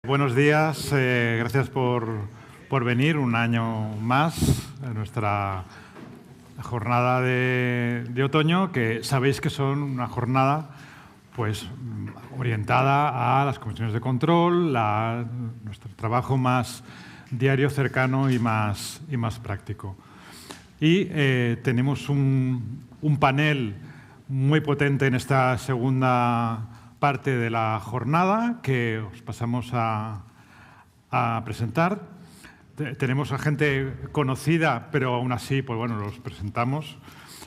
Buenos días, gracias por venir un año más a nuestra jornada de otoño, que sabéis que son una jornada pues, orientada a las comisiones de control, a nuestro trabajo más diario, cercano y más práctico. Y tenemos un panel muy potente en esta segunda parte de la jornada que os pasamos a presentar. Tenemos a gente conocida, pero aún así, pues bueno, los presentamos.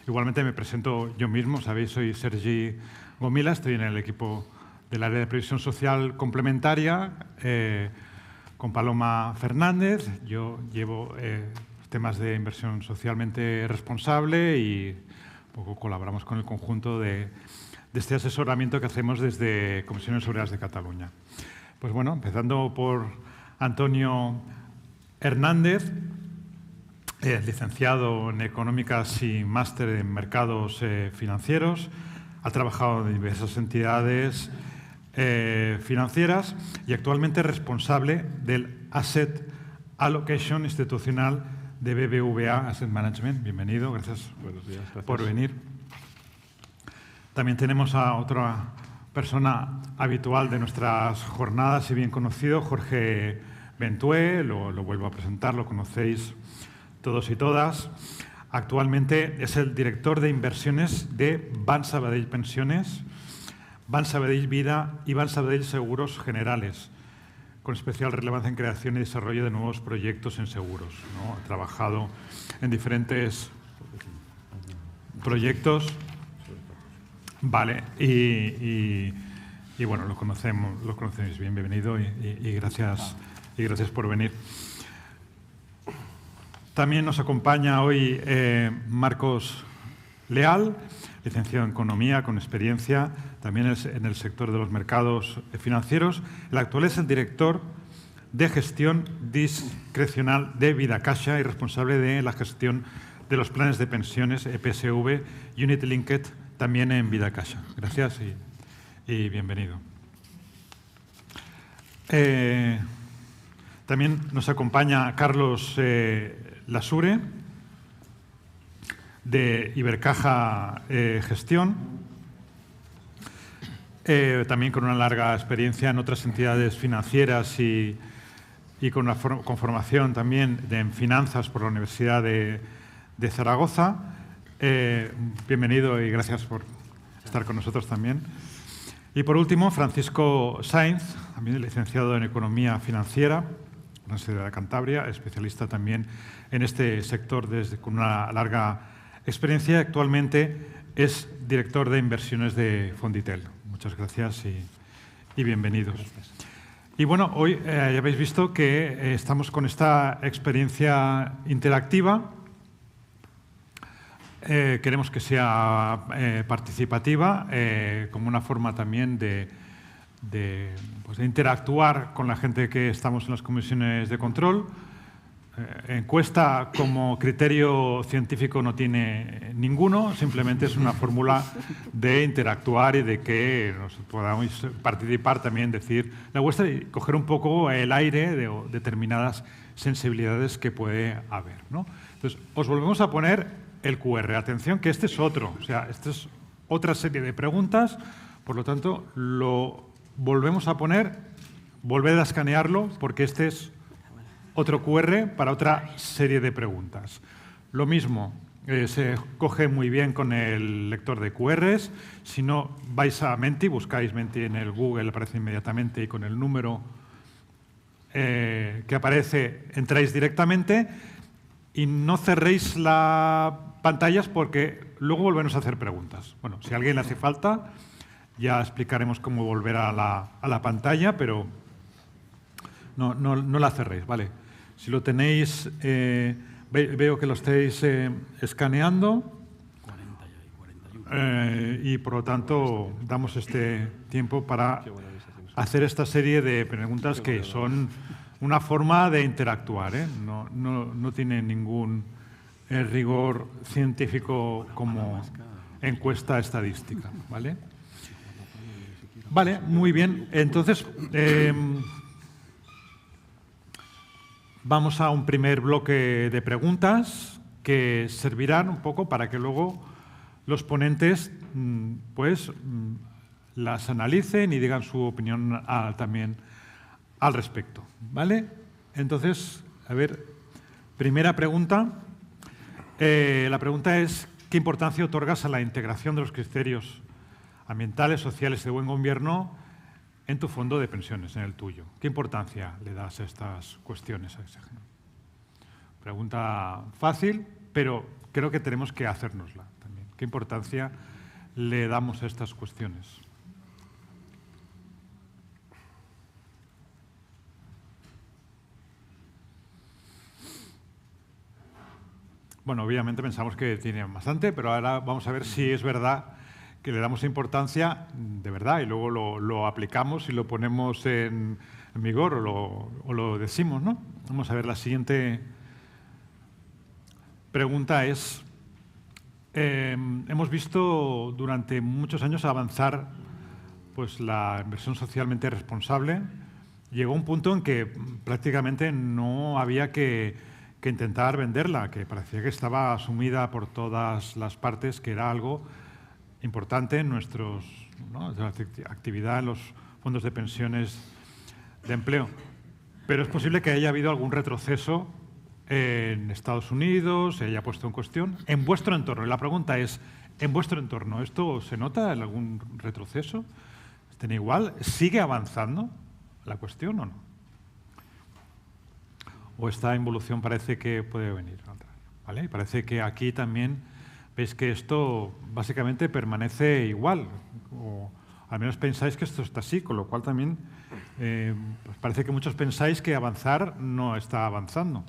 Igualmente me presento yo mismo, sabéis, soy Sergi Gomila, estoy en el equipo del área de previsión social complementaria con Paloma Fernández. Yo llevo temas de inversión socialmente responsable y un poco colaboramos con el conjunto de este asesoramiento que hacemos desde Comisiones Obreras de Cataluña. Pues bueno, empezando por Antonio Hernández, licenciado en Económicas y máster en Mercados Financieros. Ha trabajado en diversas entidades financieras y actualmente es responsable del Asset Allocation institucional de BBVA Asset Management. Bienvenido, gracias, por venir. También tenemos a otra persona habitual de nuestras jornadas y bien conocido, Jorge Bentué, lo vuelvo a presentar, lo conocéis todos y todas. Actualmente es el director de inversiones de Banc Sabadell Pensiones, Banc Sabadell Vida y Banc Sabadell Seguros Generales, con especial relevancia en creación y desarrollo de nuevos proyectos en seguros, ¿no? Ha trabajado en diferentes proyectos. Vale, y bueno, lo conocéis bien, bienvenido y gracias por venir. También nos acompaña hoy Marcos Leal, licenciado en Economía, con experiencia también en el sector de los mercados financieros. El actual es el director de gestión discrecional de Vidacaixa y responsable de la gestión de los planes de pensiones EPSV Unit Linked también en Vidacaixa. Gracias y bienvenido. También nos acompaña Carlos Lasure, de Ibercaja Gestión, también con una larga experiencia en otras entidades financieras y con formación también en finanzas por la Universidad de Zaragoza. Bienvenido y gracias por estar con nosotros también. Y por último, Francisco Sainz, también licenciado en Economía Financiera, Universidad de Cantabria, especialista también en este sector con una larga experiencia. Actualmente es director de inversiones de Fonditel. Muchas gracias y bienvenidos. Y bueno, hoy ya habéis visto que estamos con esta experiencia interactiva. Queremos que sea participativa, como una forma también de interactuar con la gente que estamos en las comisiones de control. Encuesta como criterio científico no tiene ninguno, simplemente es una fórmula de interactuar y de que nos podamos participar también, decir la vuestra y coger un poco el aire de determinadas sensibilidades que puede haber, ¿no? Entonces, os volvemos a poner el QR. Atención, que este es otro, o sea, esta es otra serie de preguntas, por lo tanto, lo volvemos a poner, volved a escanearlo, porque este es otro QR para otra serie de preguntas. Lo mismo, se coge muy bien con el lector de QRs. Si no, vais a Menti, buscáis Menti en el Google, aparece inmediatamente y con el número que aparece entráis directamente y no cerréis las pantallas porque luego volvemos a hacer preguntas. Bueno, si a alguien le hace falta, ya explicaremos cómo volver a la pantalla, pero no la cerréis, ¿vale? Si lo tenéis, veo que lo estáis escaneando y por lo tanto damos este tiempo para hacer esta serie de preguntas que son una forma de interactuar, ¿eh? No tiene ningún rigor científico como encuesta estadística, ¿vale? Vale, muy bien. Entonces, Vamos a un primer bloque de preguntas que servirán un poco para que luego los ponentes las analicen y digan su opinión también al respecto, ¿vale? Entonces, a ver, primera pregunta. La pregunta es, ¿qué importancia otorgas a la integración de los criterios ambientales, sociales y de buen gobierno en tu fondo de pensiones, en el tuyo? ¿Qué importancia le das a estas cuestiones a ESG? Pregunta fácil, pero creo que tenemos que hacérnosla también. ¿Qué importancia le damos a estas cuestiones? Bueno, obviamente pensamos que tiene bastante, pero ahora vamos a ver si es verdad que le damos importancia de verdad y luego lo aplicamos y lo ponemos en vigor o lo decimos, ¿no? Vamos a ver, la siguiente pregunta es, hemos visto durante muchos años avanzar pues, la inversión socialmente responsable. Llegó un punto en que prácticamente no había que intentar venderla, que parecía que estaba asumida por todas las partes, que era algo importante en nuestra actividad en los fondos de pensiones de empleo. Pero es posible que haya habido algún retroceso en Estados Unidos, se haya puesto en cuestión. En vuestro entorno, la pregunta es, en vuestro entorno, ¿esto se nota en algún retroceso? ¿Estén igual? ¿Sigue avanzando la cuestión o no? ¿O esta involución parece que puede venir? ¿Vale? Parece que aquí también veis que esto básicamente permanece igual, o al menos pensáis que esto está así, con lo cual también pues parece que muchos pensáis que avanzar no está avanzando.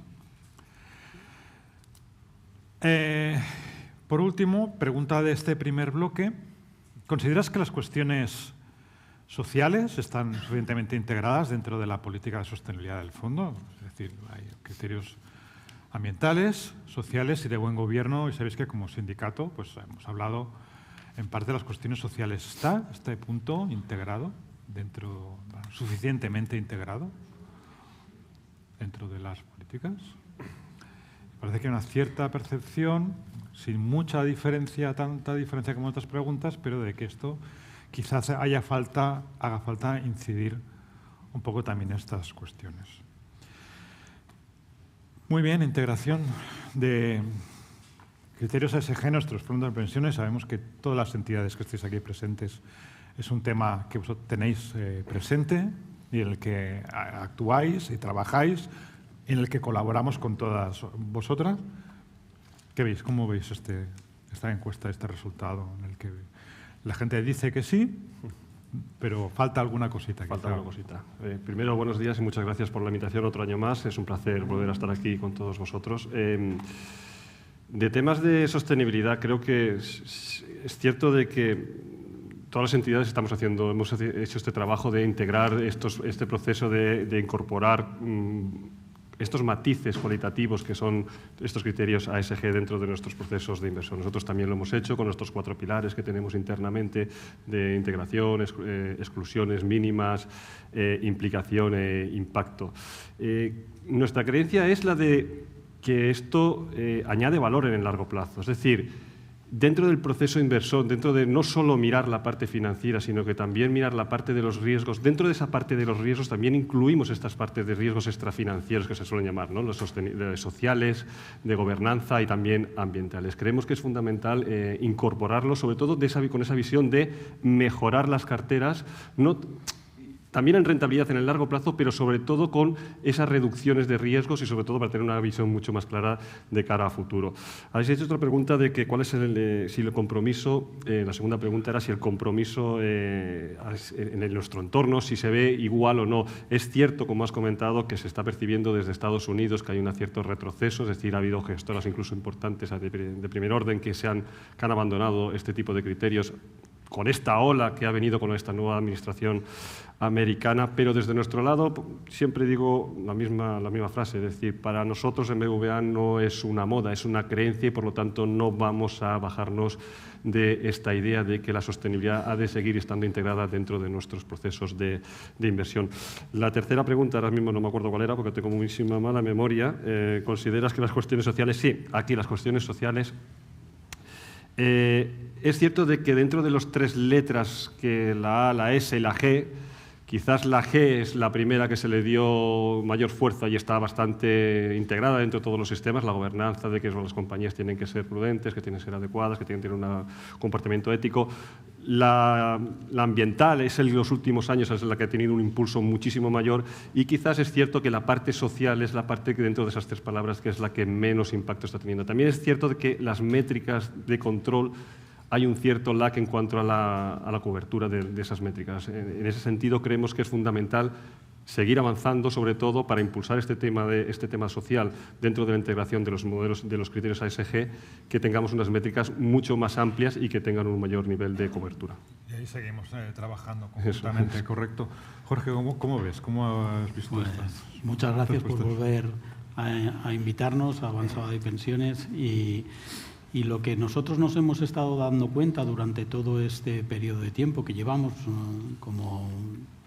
Por último, pregunta de este primer bloque. ¿Consideras que las cuestiones sociales están suficientemente integradas dentro de la política de sostenibilidad del fondo? Es decir, hay criterios ambientales, sociales y de buen gobierno, y sabéis que como sindicato pues hemos hablado en parte de las cuestiones sociales. ¿Está este punto integrado dentro, suficientemente integrado dentro de las políticas? Parece que hay una cierta percepción, sin mucha diferencia, tanta diferencia como otras preguntas, pero de que esto quizás haga falta incidir un poco también en estas cuestiones. Muy bien, integración de criterios ESG en nuestros fondos de pensiones. Sabemos que todas las entidades que estéis aquí presentes es un tema que vosotros tenéis presente y en el que actuáis y trabajáis, en el que colaboramos con todas vosotras. ¿Qué veis? ¿Cómo veis esta encuesta, este resultado en el que la gente dice que sí, pero falta alguna cosita? Falta alguna cosita. Primero, buenos días y muchas gracias por la invitación otro año más. Es un placer volver a estar aquí con todos vosotros. De temas de sostenibilidad, creo que es cierto de que todas las entidades hemos hecho este trabajo de integrar este proceso de incorporar estos matices cualitativos que son estos criterios ESG dentro de nuestros procesos de inversión. Nosotros también lo hemos hecho con nuestros 4 pilares que tenemos internamente de integración, exclusiones mínimas, implicación e impacto. Nuestra creencia es la de que esto añade valor en el largo plazo. Es decir, dentro del proceso inversor, dentro de no solo mirar la parte financiera, sino que también mirar la parte de los riesgos, dentro de esa parte de los riesgos también incluimos estas partes de riesgos extrafinancieros que se suelen llamar, ¿no? Los sociales, de gobernanza y también ambientales. Creemos que es fundamental incorporarlo, sobre todo con esa visión de mejorar las carteras, también en rentabilidad en el largo plazo, pero sobre todo con esas reducciones de riesgos y sobre todo para tener una visión mucho más clara de cara a futuro. Habéis hecho otra pregunta de que cuál es si el compromiso, la segunda pregunta era si el compromiso en nuestro entorno, si se ve igual o no. Es cierto, como has comentado, que se está percibiendo desde Estados Unidos que hay un cierto retroceso, es decir, ha habido gestoras incluso importantes de primer orden que han abandonado este tipo de criterios con esta ola que ha venido con esta nueva administración americana, pero desde nuestro lado siempre digo la misma frase, es decir, para nosotros en BBVA no es una moda, es una creencia y por lo tanto no vamos a bajarnos de esta idea de que la sostenibilidad ha de seguir estando integrada dentro de nuestros procesos de inversión. La tercera pregunta, ahora mismo no me acuerdo cuál era porque tengo muchísima mala memoria. ¿Consideras que las cuestiones sociales? Sí, aquí las cuestiones sociales. Es cierto de que dentro de las tres letras, que la A, la S y la G, quizás la G es la primera que se le dio mayor fuerza y está bastante integrada dentro de todos los sistemas, la gobernanza de que las compañías tienen que ser prudentes, que tienen que ser adecuadas, que tienen que tener un comportamiento ético. La ambiental es en los últimos años es la que ha tenido un impulso muchísimo mayor y quizás es cierto que la parte social es la parte que dentro de esas tres palabras que es la que menos impacto está teniendo. También es cierto de que las métricas de control hay un cierto lag en cuanto a la cobertura de esas métricas. En ese sentido, creemos que es fundamental seguir avanzando, sobre todo para impulsar este tema social dentro de la integración de los modelos, de los criterios ASG, que tengamos unas métricas mucho más amplias y que tengan un mayor nivel de cobertura. Y ahí seguimos trabajando conjuntamente, correcto. Jorge, ¿cómo ves? ¿Cómo has visto estas? Muchas gracias por volver a invitarnos a Avanzada de Pensiones y lo que nosotros nos hemos estado dando cuenta durante todo este periodo de tiempo que llevamos, como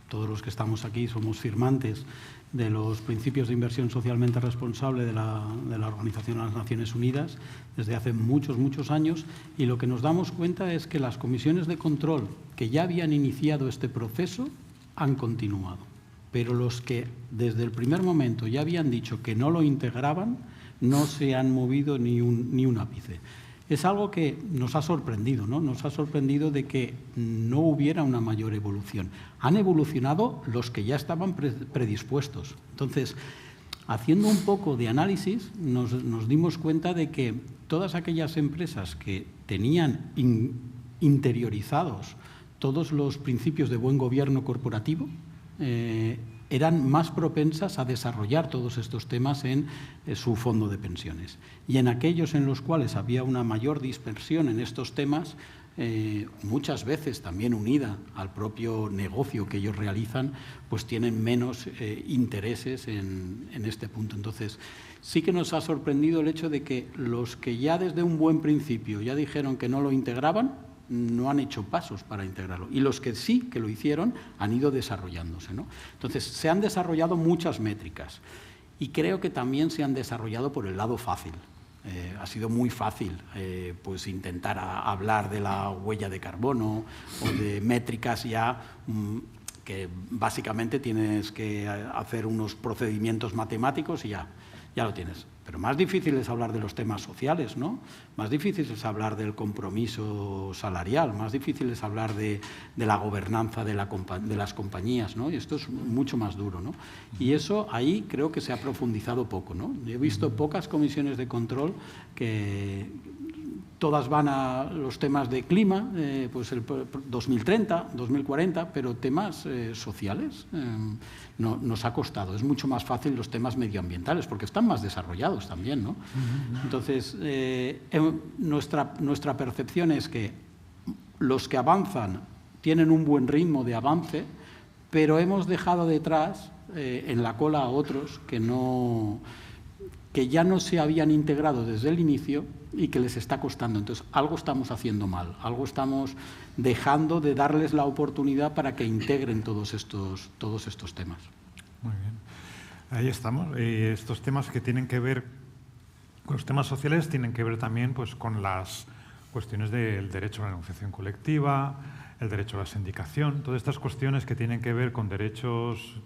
todos los que estamos aquí somos firmantes de los principios de inversión socialmente responsable de la Organización de las Naciones Unidas desde hace muchos, muchos años, y lo que nos damos cuenta es que las comisiones de control que ya habían iniciado este proceso han continuado, pero los que desde el primer momento ya habían dicho que no lo integraban no se han movido ni un ápice. Es algo que nos ha sorprendido, ¿no? Nos ha sorprendido de que no hubiera una mayor evolución. Han evolucionado los que ya estaban predispuestos. Entonces, haciendo un poco de análisis, nos dimos cuenta de que todas aquellas empresas que tenían interiorizados todos los principios de buen gobierno corporativo, eran más propensas a desarrollar todos estos temas en su fondo de pensiones. Y en aquellos en los cuales había una mayor dispersión en estos temas, muchas veces también unida al propio negocio que ellos realizan, pues tienen menos intereses en este punto. Entonces, sí que nos ha sorprendido el hecho de que los que ya desde un buen principio ya dijeron que no lo integraban, no han hecho pasos para integrarlo. Y los que sí que lo hicieron han ido desarrollándose, ¿no? Entonces, se han desarrollado muchas métricas y creo que también se han desarrollado por el lado fácil. Ha sido muy fácil pues intentar hablar de la huella de carbono o de métricas ya que básicamente tienes que hacer unos procedimientos matemáticos y ya lo tienes. Pero más difícil es hablar de los temas sociales, ¿no? Más difícil es hablar del compromiso salarial, más difícil es hablar de la gobernanza de las compañías, ¿no? Y esto es mucho más duro, ¿no? Y eso ahí creo que se ha profundizado poco, ¿no? He visto pocas comisiones de control que todas van a los temas de clima, pues el 2030, 2040, pero temas sociales nos ha costado. Es mucho más fácil los temas medioambientales, porque están más desarrollados también, ¿no? Entonces, nuestra percepción es que los que avanzan tienen un buen ritmo de avance, pero hemos dejado detrás en la cola a otros que ya no se habían integrado desde el inicio y que les está costando. Entonces, algo estamos haciendo mal, algo estamos dejando de darles la oportunidad para que integren todos estos temas. Muy bien. Ahí estamos. Estos temas que tienen que ver con los temas sociales tienen que ver también pues, con las cuestiones del derecho a la negociación colectiva, el derecho a la sindicación, todas estas cuestiones que tienen que ver con derechos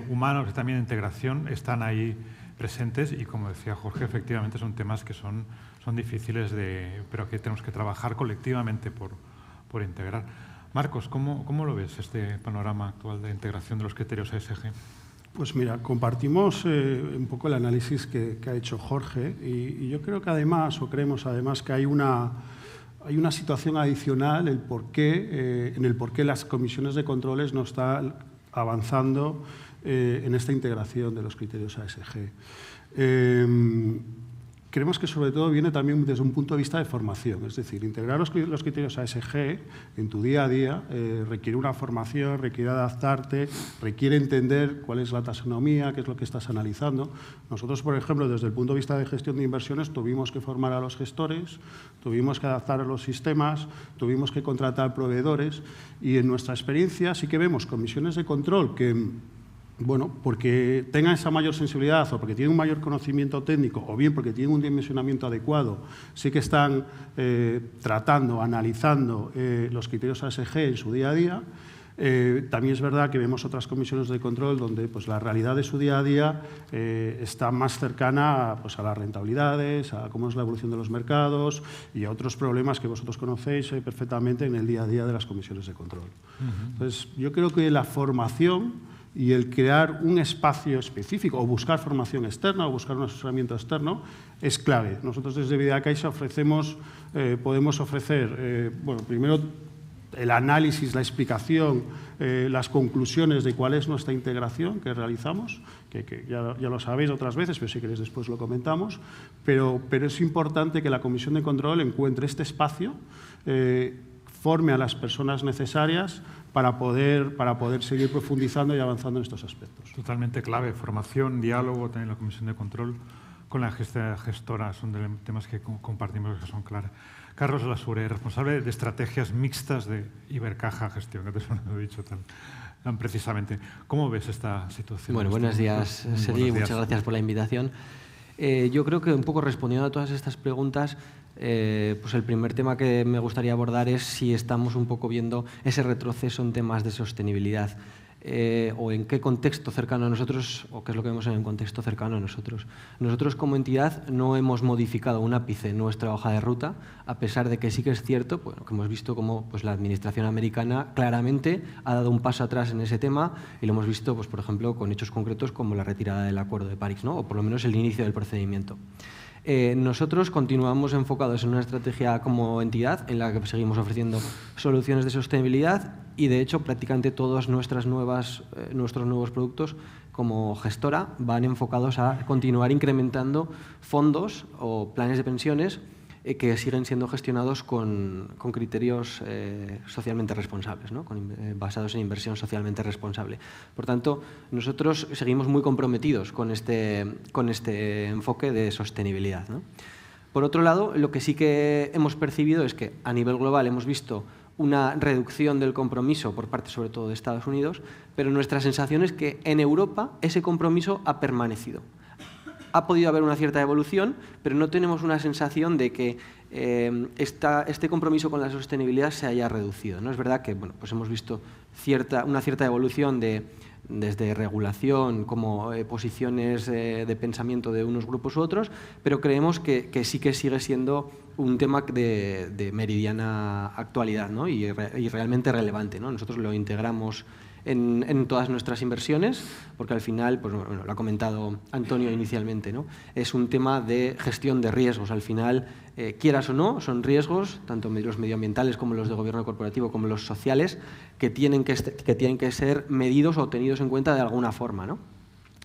humanos y también de integración están ahí presentes y, como decía Jorge, efectivamente son temas que son difíciles, pero que tenemos que trabajar colectivamente por integrar. Marcos, ¿cómo lo ves este panorama actual de integración de los criterios ASG? Pues mira, compartimos un poco el análisis que ha hecho Jorge y yo creo que además, o creemos además, que hay una situación adicional en el por qué las comisiones de controles no están avanzando en esta integración de los criterios ASG. creemos que sobre todo viene también desde un punto de vista de formación, es decir, integrar los criterios ASG en tu día a día requiere una formación, requiere adaptarte, requiere entender cuál es la taxonomía, qué es lo que estás analizando. Nosotros, por ejemplo, desde el punto de vista de gestión de inversiones, tuvimos que formar a los gestores, tuvimos que adaptar a los sistemas, tuvimos que contratar proveedores y en nuestra experiencia sí que vemos comisiones de control que, bueno, porque tengan esa mayor sensibilidad o porque tienen un mayor conocimiento técnico o bien porque tienen un dimensionamiento adecuado, sí que están tratando, analizando los criterios ASG en su día a día. También es verdad que vemos otras comisiones de control donde pues, la realidad de su día a día está más cercana pues, a las rentabilidades, a cómo es la evolución de los mercados y a otros problemas que vosotros conocéis perfectamente en el día a día de las comisiones de control. Entonces, yo creo que la formación y el crear un espacio específico o buscar formación externa o buscar un asesoramiento externo es clave. Nosotros desde Videacaixa podemos ofrecer, bueno, primero el análisis, la explicación, las conclusiones de cuál es nuestra integración que realizamos, que ya lo sabéis otras veces, pero si queréis después lo comentamos, pero es importante que la Comisión de Control encuentre este espacio, forme a las personas necesarias para poder seguir profundizando y avanzando en estos aspectos. Totalmente clave. Formación, diálogo, también la Comisión de Control con la gestora son de temas que compartimos que son claves. Carlos Lasure, responsable de estrategias mixtas de Ibercaja Gestión, que te lo he dicho tan precisamente. ¿Cómo ves esta situación? Bueno, buenos días, Sergi. Muchas gracias por la invitación. Yo creo que un poco respondiendo a todas estas preguntas, pues el primer tema que me gustaría abordar es si estamos un poco viendo ese retroceso en temas de sostenibilidad o en qué contexto cercano a nosotros o qué es lo que vemos en el contexto cercano a nosotros. Nosotros como entidad no hemos modificado un ápice en nuestra hoja de ruta, a pesar de que sí que es cierto bueno, que hemos visto cómo pues, la administración americana claramente ha dado un paso atrás en ese tema y lo hemos visto, pues, por ejemplo, con hechos concretos como la retirada del Acuerdo de París, ¿no? O por lo menos el inicio del procedimiento. Nosotros continuamos enfocados en una estrategia como entidad en la que seguimos ofreciendo soluciones de sostenibilidad y, de hecho, prácticamente todos nuestros nuevos productos como gestora van enfocados a continuar incrementando fondos o planes de pensiones que siguen siendo gestionados con criterios socialmente responsables, ¿no? Basados en inversión socialmente responsable. Por tanto, nosotros seguimos muy comprometidos con este enfoque de sostenibilidad, ¿no? Por otro lado, lo que sí que hemos percibido es que a nivel global hemos visto una reducción del compromiso por parte sobre todo de Estados Unidos, pero nuestra sensación es que en Europa ese compromiso ha permanecido. Ha podido haber una cierta evolución, pero no tenemos una sensación de que este compromiso con la sostenibilidad se haya reducido, ¿no? Es verdad que bueno, pues hemos visto una cierta evolución desde regulación como posiciones de pensamiento de unos grupos u otros, pero creemos que sí que sigue siendo un tema de meridiana actualidad, ¿no? y realmente relevante, ¿no? Nosotros lo integramos en todas nuestras inversiones, porque al final, pues, bueno, lo ha comentado Antonio inicialmente, ¿no? Es un tema de gestión de riesgos. Al final, quieras o no, son riesgos, tanto los medioambientales como los de gobierno corporativo, como los sociales, que tienen que ser medidos o tenidos en cuenta de alguna forma, ¿no?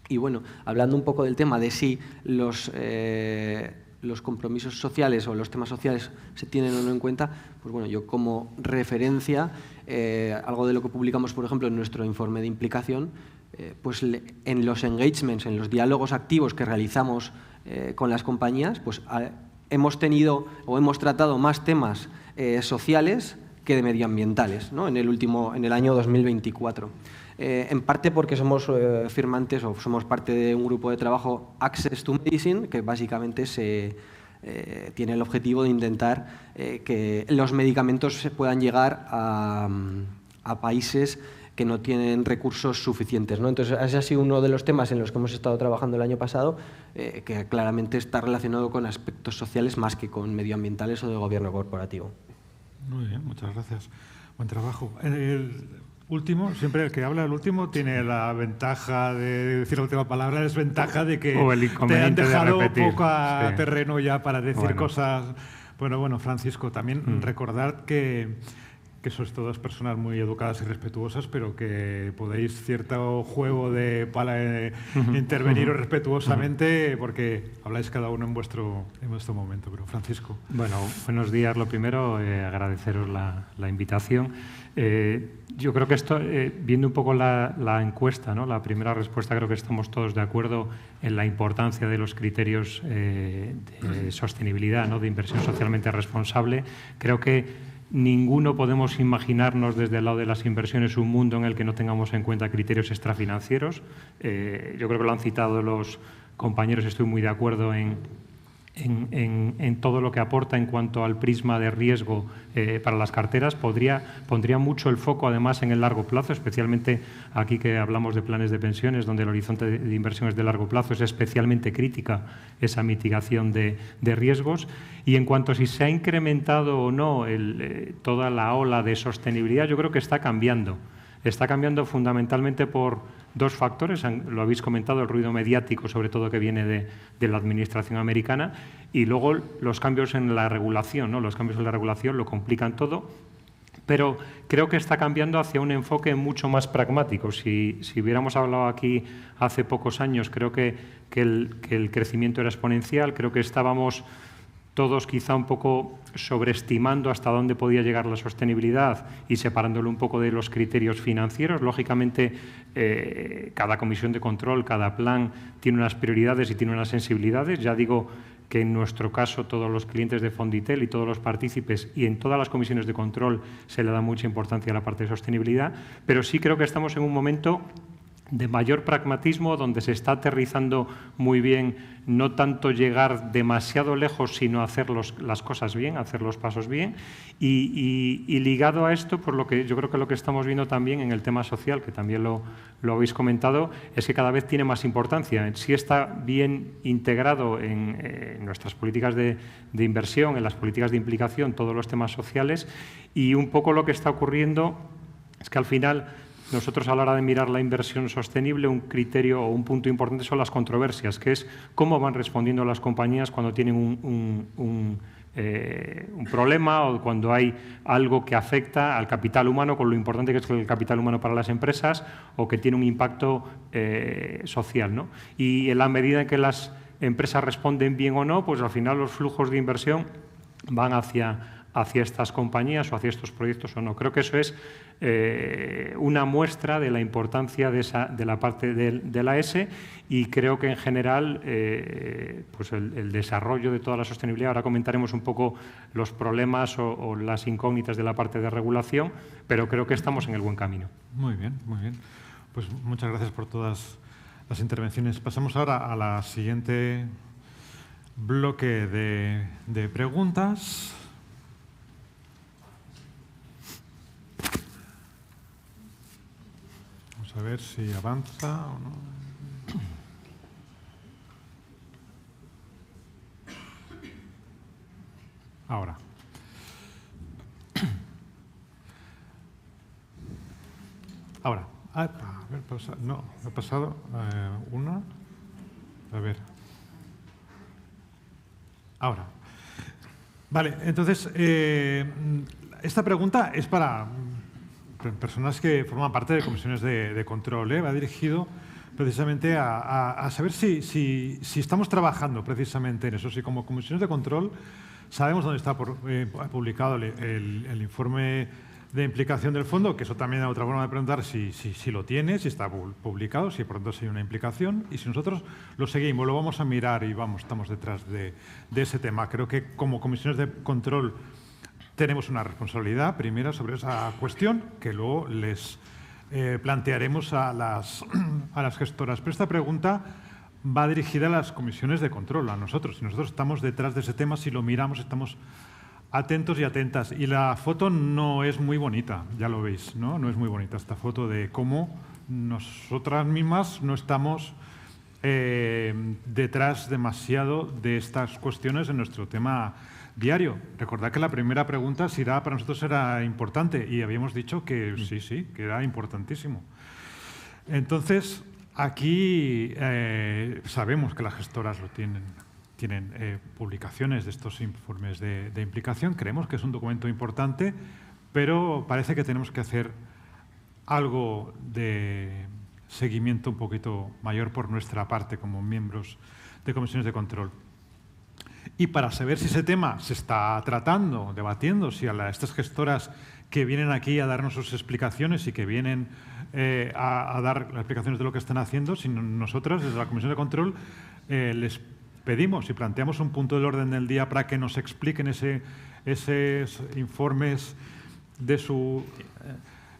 Y bueno, hablando un poco del tema de si los compromisos sociales o los temas sociales se tienen o no en cuenta, pues bueno, yo como referencia, algo de lo que publicamos, por ejemplo, en nuestro informe de implicación, pues en los engagements, en los diálogos activos que realizamos con las compañías, pues hemos tenido o hemos tratado más temas sociales que de medioambientales, ¿no? en el año 2024. En parte porque somos firmantes o somos parte de un grupo de trabajo Access to Medicine, que básicamente tiene el objetivo de intentar que los medicamentos se puedan llegar a países que no tienen recursos suficientes, ¿no? Entonces, ese ha sido uno de los temas en los que hemos estado trabajando el año pasado, que claramente está relacionado con aspectos sociales más que con medioambientales o de gobierno corporativo. Muy bien, muchas gracias. Buen trabajo. Último, siempre el que habla el último tiene la ventaja de decir la última palabra, la desventaja de que te han dejado poco terreno ya para decir cosas. Bueno, Francisco, también recordar que que sois todas personas muy educadas y respetuosas, pero que podéis cierto juego para interveniros respetuosamente, porque habláis cada uno en vuestro momento. Pero Francisco. Bueno, buenos días. Lo primero, agradeceros la invitación. Yo creo que esto, viendo un poco la encuesta, ¿no? La primera respuesta, creo que estamos todos de acuerdo en la importancia de los criterios de sostenibilidad, ¿no? De inversión socialmente responsable. Creo que ninguno podemos imaginarnos desde el lado de las inversiones un mundo en el que no tengamos en cuenta criterios extrafinancieros. Yo creo que lo han citado los compañeros, estoy muy de acuerdo en todo lo que aporta en cuanto al prisma de riesgo para las carteras. Pondría mucho el foco, además, en el largo plazo, especialmente aquí que hablamos de planes de pensiones, donde el horizonte de inversión es de largo plazo, es especialmente crítica esa mitigación de riesgos. Y en cuanto a si se ha incrementado o no toda la ola de sostenibilidad, yo creo que está cambiando. Está cambiando fundamentalmente por dos factores, lo habéis comentado, el ruido mediático, sobre todo que viene de la administración americana, y luego los cambios en la regulación, ¿no? Los cambios en la regulación lo complican todo, pero creo que está cambiando hacia un enfoque mucho más pragmático. Si hubiéramos hablado aquí hace pocos años, creo que el crecimiento era exponencial, creo que estábamos todos quizá un poco sobreestimando hasta dónde podía llegar la sostenibilidad y separándolo un poco de los criterios financieros. Lógicamente, cada comisión de control, cada plan tiene unas prioridades y tiene unas sensibilidades. Ya digo que en nuestro caso todos los clientes de Fonditel y todos los partícipes y en todas las comisiones de control se le da mucha importancia a la parte de sostenibilidad, pero sí creo que estamos en un momento de mayor pragmatismo, donde se está aterrizando muy bien, no tanto llegar demasiado lejos, sino hacer las cosas bien, hacer los pasos bien. Y ligado a esto, por lo que yo creo que lo que estamos viendo también en el tema social, que también lo habéis comentado, es que cada vez tiene más importancia. Sí está bien integrado en nuestras políticas de inversión, en las políticas de implicación, todos los temas sociales, y un poco lo que está ocurriendo es que al final nosotros, a la hora de mirar la inversión sostenible, un criterio o un punto importante son las controversias, que es cómo van respondiendo las compañías cuando tienen un problema o cuando hay algo que afecta al capital humano, con lo importante que es el capital humano para las empresas, o que tiene un impacto social, ¿no? Y en la medida en que las empresas responden bien o no, pues al final los flujos de inversión van hacia estas compañías o hacia estos proyectos o no. Creo que eso es una muestra de la importancia de la parte de la S, y creo que en general pues el desarrollo de toda la sostenibilidad, ahora comentaremos un poco los problemas o las incógnitas de la parte de regulación, pero creo que estamos en el buen camino. Muy bien, muy bien. Pues muchas gracias por todas las intervenciones. Pasamos ahora a la siguiente bloque de preguntas. A ver si avanza o no. Ahora. Ahora. A ver, no, he pasado una. A ver. Ahora. Vale, entonces, esta pregunta es para personas que forman parte de comisiones de control. Va dirigido precisamente a saber si estamos trabajando precisamente en eso. Si como comisiones de control sabemos dónde está publicado el informe de implicación del fondo, que eso también es otra forma de preguntar si lo tiene, si está publicado, si por tanto hay una implicación, y si nosotros lo seguimos, lo vamos a mirar y estamos detrás de ese tema. Creo que como comisiones de control tenemos una responsabilidad primera sobre esa cuestión, que luego les plantearemos a las gestoras. Pero esta pregunta va dirigida a las comisiones de control, a nosotros. Si nosotros estamos detrás de ese tema, si lo miramos, estamos atentos y atentas. Y la foto no es muy bonita, ya lo veis, ¿no? No es muy bonita esta foto de cómo nosotras mismas no estamos detrás demasiado de estas cuestiones en nuestro tema diario. Recordad que la primera pregunta, si para nosotros era importante, y habíamos dicho que sí, que era importantísimo. Entonces, aquí sabemos que las gestoras lo tienen publicaciones de estos informes de implicación. Creemos que es un documento importante, pero parece que tenemos que hacer algo de seguimiento un poquito mayor por nuestra parte como miembros de comisiones de control. Y para saber si ese tema se está tratando, debatiendo, si a estas gestoras que vienen aquí a darnos sus explicaciones y que vienen a dar las explicaciones de lo que están haciendo, si nosotros desde la comisión de control les pedimos y planteamos un punto del orden del día para que nos expliquen esos informes de su...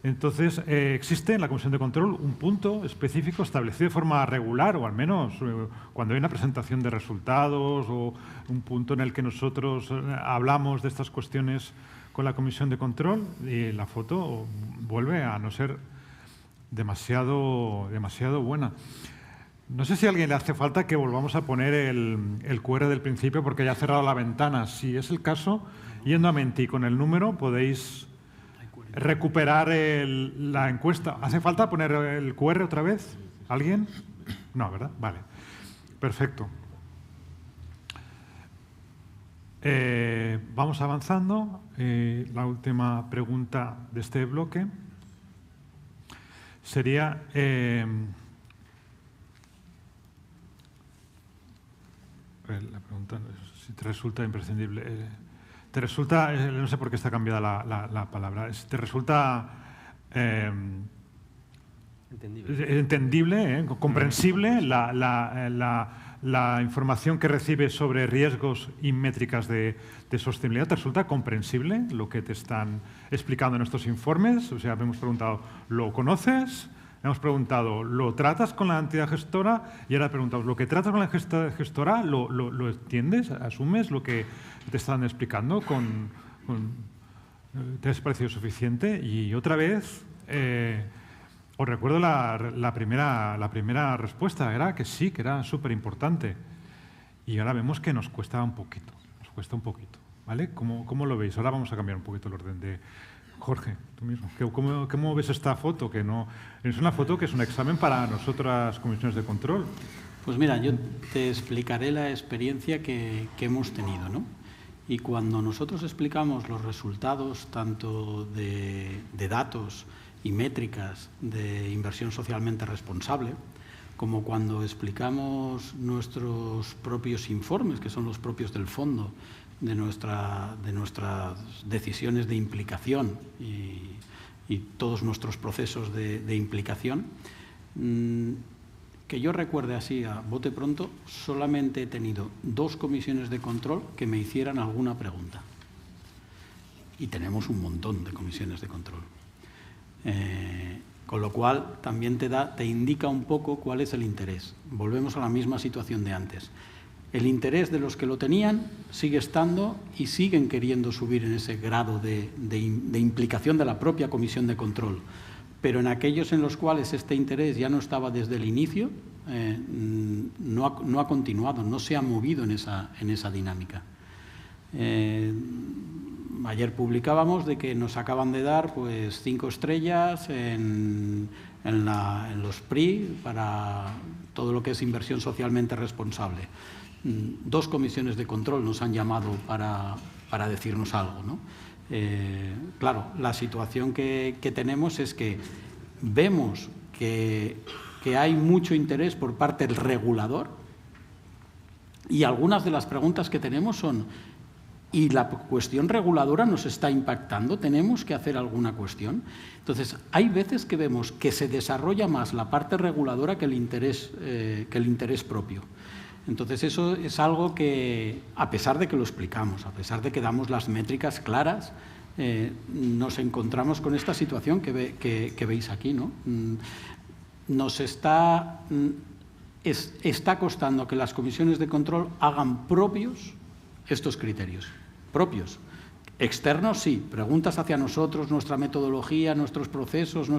Entonces, existe en la Comisión de Control un punto específico establecido de forma regular, o al menos cuando hay una presentación de resultados o un punto en el que nosotros hablamos de estas cuestiones con la Comisión de Control, y la foto vuelve a no ser demasiado buena. No sé si a alguien le hace falta que volvamos a poner el QR del principio porque ya ha cerrado la ventana. Si es el caso, yendo a Menti con el número podéis recuperar la encuesta. ¿Hace falta poner el QR otra vez? ¿Alguien? No, ¿verdad? Vale. Perfecto. Vamos avanzando. La última pregunta de este bloque sería... la pregunta, si te resulta imprescindible... ¿Te resulta, no sé por qué está cambiada la palabra, ¿te resulta entendible, comprensible la información que recibes sobre riesgos y métricas de sostenibilidad? ¿Te resulta comprensible lo que te están explicando en estos informes? O sea, hemos preguntado, ¿lo conoces? Hemos preguntado, ¿lo tratas con la entidad gestora? Y ahora preguntamos, ¿lo que tratas con la gestora lo entiendes? ¿Asumes lo que te están explicando? ¿Te has parecido suficiente? Y otra vez, os recuerdo la primera respuesta, era que sí, que era súper importante. Y ahora vemos que nos cuesta un poquito, ¿vale? ¿Cómo lo veis? Ahora vamos a cambiar un poquito el orden de... Jorge, tú mismo, ¿cómo ves esta foto? Que no, es una foto que es un examen para nosotras comisiones de control. Pues mira, yo te explicaré la experiencia que hemos tenido, ¿no? Y cuando nosotros explicamos los resultados tanto de datos y métricas de inversión socialmente responsable, como cuando explicamos nuestros propios informes, que son los propios del fondo, de nuestras decisiones de implicación y todos nuestros procesos de implicación, que yo recuerde así a bote pronto, solamente he tenido 2 comisiones de control que me hicieran alguna pregunta. Y tenemos un montón de comisiones de control. Con lo cual también te indica un poco cuál es el interés. Volvemos a la misma situación de antes. El interés de los que lo tenían sigue estando y siguen queriendo subir en ese grado de implicación de la propia comisión de control. Pero en aquellos en los cuales este interés ya no estaba desde el inicio, no ha continuado, no se ha movido en esa dinámica. Ayer publicábamos de que nos acaban de dar pues 5 estrellas en los PRI para todo lo que es inversión socialmente responsable. 2 comisiones de control nos han llamado para decirnos algo, ¿no? Claro, la situación que tenemos es que vemos que hay mucho interés por parte del regulador y algunas de las preguntas que tenemos son: ¿y la cuestión reguladora nos está impactando? ¿Tenemos que hacer alguna cuestión? Entonces, hay veces que vemos que se desarrolla más la parte reguladora que el interés propio. Entonces, eso es algo que, a pesar de que lo explicamos, a pesar de que damos las métricas claras, nos encontramos con esta situación que veis aquí, ¿no? Nos está costando que las comisiones de control hagan propios estos criterios. Propios. Externos, sí. Preguntas hacia nosotros, nuestra metodología, nuestros procesos,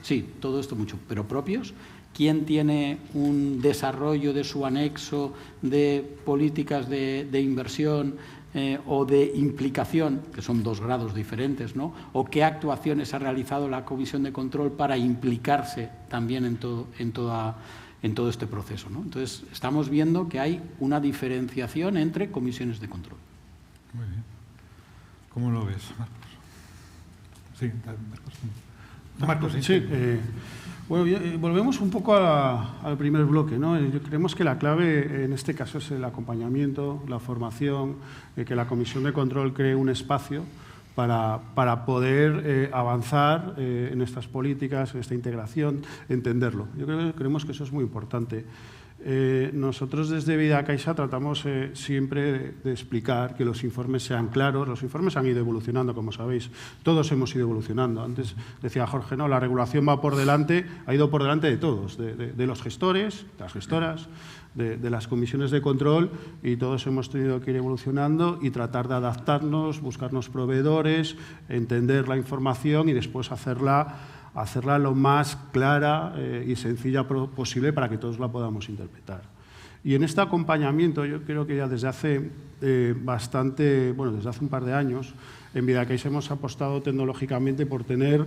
sí, todo esto mucho. Pero propios, ¿quién tiene un desarrollo de su anexo de políticas de inversión o de implicación, que son 2 grados diferentes, ¿no? O qué actuaciones ha realizado la comisión de control para implicarse también en todo este proceso, ¿no? Entonces, estamos viendo que hay una diferenciación entre comisiones de control. Muy bien. ¿Cómo lo ves, Marcos? Sí, Marcos. Sí, bueno, volvemos un poco al primer bloque, ¿no? Creemos que la clave en este caso es el acompañamiento, la formación, que la Comisión de Control cree un espacio para poder avanzar en estas políticas, en esta integración, entenderlo. Creemos que eso es muy importante. Nosotros desde Vidacaixa tratamos siempre de explicar que los informes sean claros. Los informes han ido evolucionando, como sabéis. Todos hemos ido evolucionando. Antes decía Jorge, no, la regulación va por delante, ha ido por delante de todos, de los gestores, de las gestoras, de las comisiones de control, y todos hemos tenido que ir evolucionando y tratar de adaptarnos, buscarnos proveedores, entender la información y después hacerla lo más clara y sencilla posible para que todos la podamos interpretar. Y en este acompañamiento, yo creo que ya desde hace desde hace un par de años, en Vidacaixa hemos apostado tecnológicamente por tener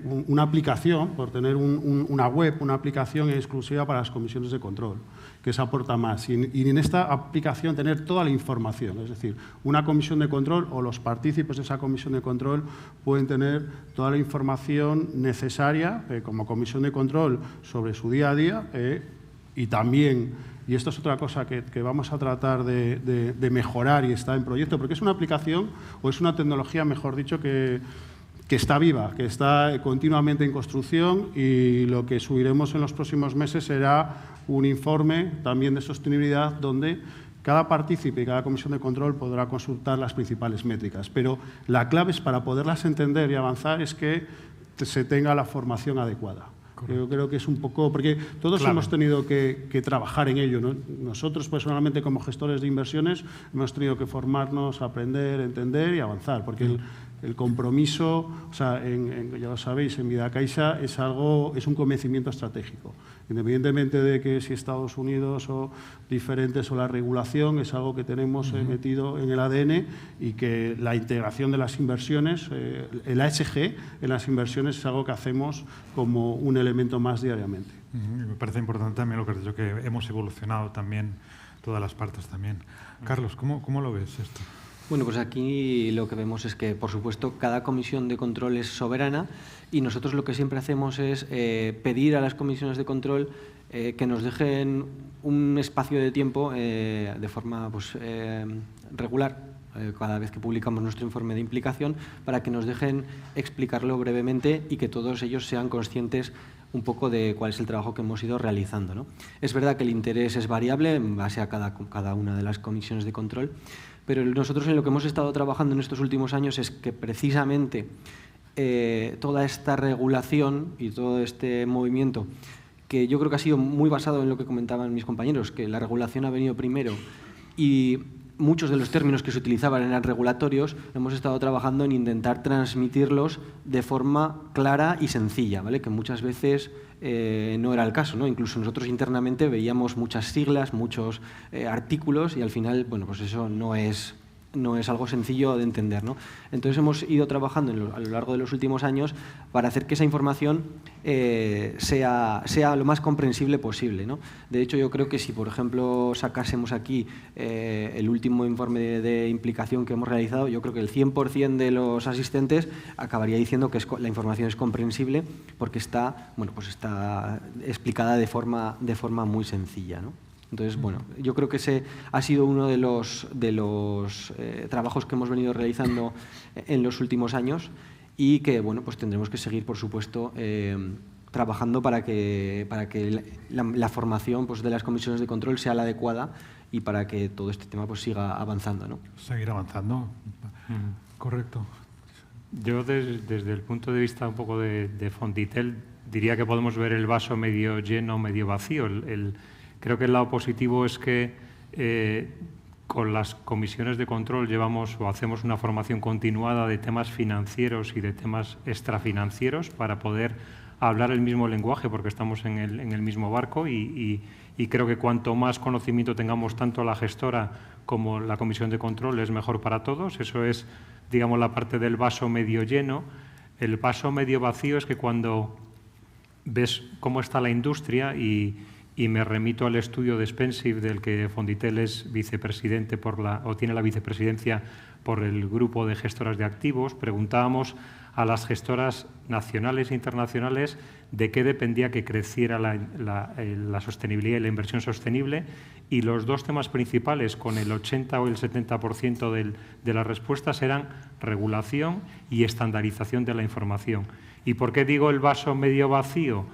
una aplicación, por tener una web, una aplicación exclusiva para las comisiones de control, que se aporta más. Y en esta aplicación tener toda la información, es decir, una comisión de control o los partícipes de esa comisión de control pueden tener toda la información necesaria como comisión de control sobre su día a día y también, y esto es otra cosa que vamos a tratar de mejorar y está en proyecto, porque es una aplicación o es una tecnología, mejor dicho, que está viva, que está continuamente en construcción, y lo que subiremos en los próximos meses será un informe también de sostenibilidad donde cada partícipe y cada comisión de control podrá consultar las principales métricas. Pero la clave es, para poderlas entender y avanzar, es que se tenga la formación adecuada. Yo creo que es un poco, porque todos hemos tenido que trabajar en ello, ¿no? Nosotros personalmente, como gestores de inversiones, hemos tenido que formarnos, aprender, entender y avanzar, porque el compromiso, o sea, ya lo sabéis, en Vidacaixa es un convencimiento estratégico. Independientemente de que si Estados Unidos o diferentes o la regulación, es algo que tenemos metido en el ADN, y que la integración de las inversiones, el ASG en las inversiones, es algo que hacemos como un elemento más diariamente. Me parece importante también lo que has dicho, que hemos evolucionado también, todas las partes también. Carlos, ¿cómo lo ves esto? Bueno, pues aquí lo que vemos es que, por supuesto, cada comisión de control es soberana, y nosotros lo que siempre hacemos es pedir a las comisiones de control que nos dejen un espacio de tiempo de forma regular, cada vez que publicamos nuestro informe de implicación, para que nos dejen explicarlo brevemente y que todos ellos sean conscientes un poco de cuál es el trabajo que hemos ido realizando, ¿no? Es verdad que el interés es variable en base a cada una de las comisiones de control, pero nosotros en lo que hemos estado trabajando en estos últimos años es que precisamente toda esta regulación y todo este movimiento, que yo creo que ha sido muy basado en lo que comentaban mis compañeros, que la regulación ha venido primero y muchos de los términos que se utilizaban eran regulatorios, hemos estado trabajando en intentar transmitirlos de forma clara y sencilla, ¿vale? Que muchas veces no era el caso, ¿no? Incluso nosotros internamente veíamos muchas siglas, muchos artículos, y al final, bueno, pues eso no es algo sencillo de entender, ¿no? Entonces hemos ido trabajando a lo largo de los últimos años para hacer que esa información sea lo más comprensible posible, ¿no? De hecho, yo creo que si, por ejemplo, sacásemos aquí el último informe de implicación que hemos realizado, yo creo que el 100% de los asistentes acabaría diciendo que la información es comprensible, porque está explicada de forma muy sencilla, ¿no? Entonces, bueno, yo creo que ese ha sido uno de los trabajos que hemos venido realizando en los últimos años, y que, bueno, pues tendremos que seguir, por supuesto, trabajando para que la formación, pues, de las comisiones de control sea la adecuada, y para que todo este tema, pues, siga avanzando, ¿no? Seguir avanzando. Correcto. Yo, desde el punto de vista un poco de Fonditel, diría que podemos ver el vaso medio lleno, medio vacío. Creo que el lado positivo es que con las comisiones de control hacemos una formación continuada de temas financieros y de temas extrafinancieros para poder hablar el mismo lenguaje, porque estamos en el mismo barco, y creo que cuanto más conocimiento tengamos tanto la gestora como la comisión de control, es mejor para todos. Eso es, digamos, la parte del vaso medio lleno. El vaso medio vacío es que cuando ves cómo está la industria, y me remito al estudio de Spensive, del que Fonditel es vicepresidente tiene la vicepresidencia por el grupo de gestoras de activos, preguntábamos a las gestoras nacionales e internacionales de qué dependía que creciera la sostenibilidad y la inversión sostenible, y los dos temas principales, con el 80 o el 70% de las respuestas, eran regulación y estandarización de la información. ¿Y por qué digo el vaso medio vacío?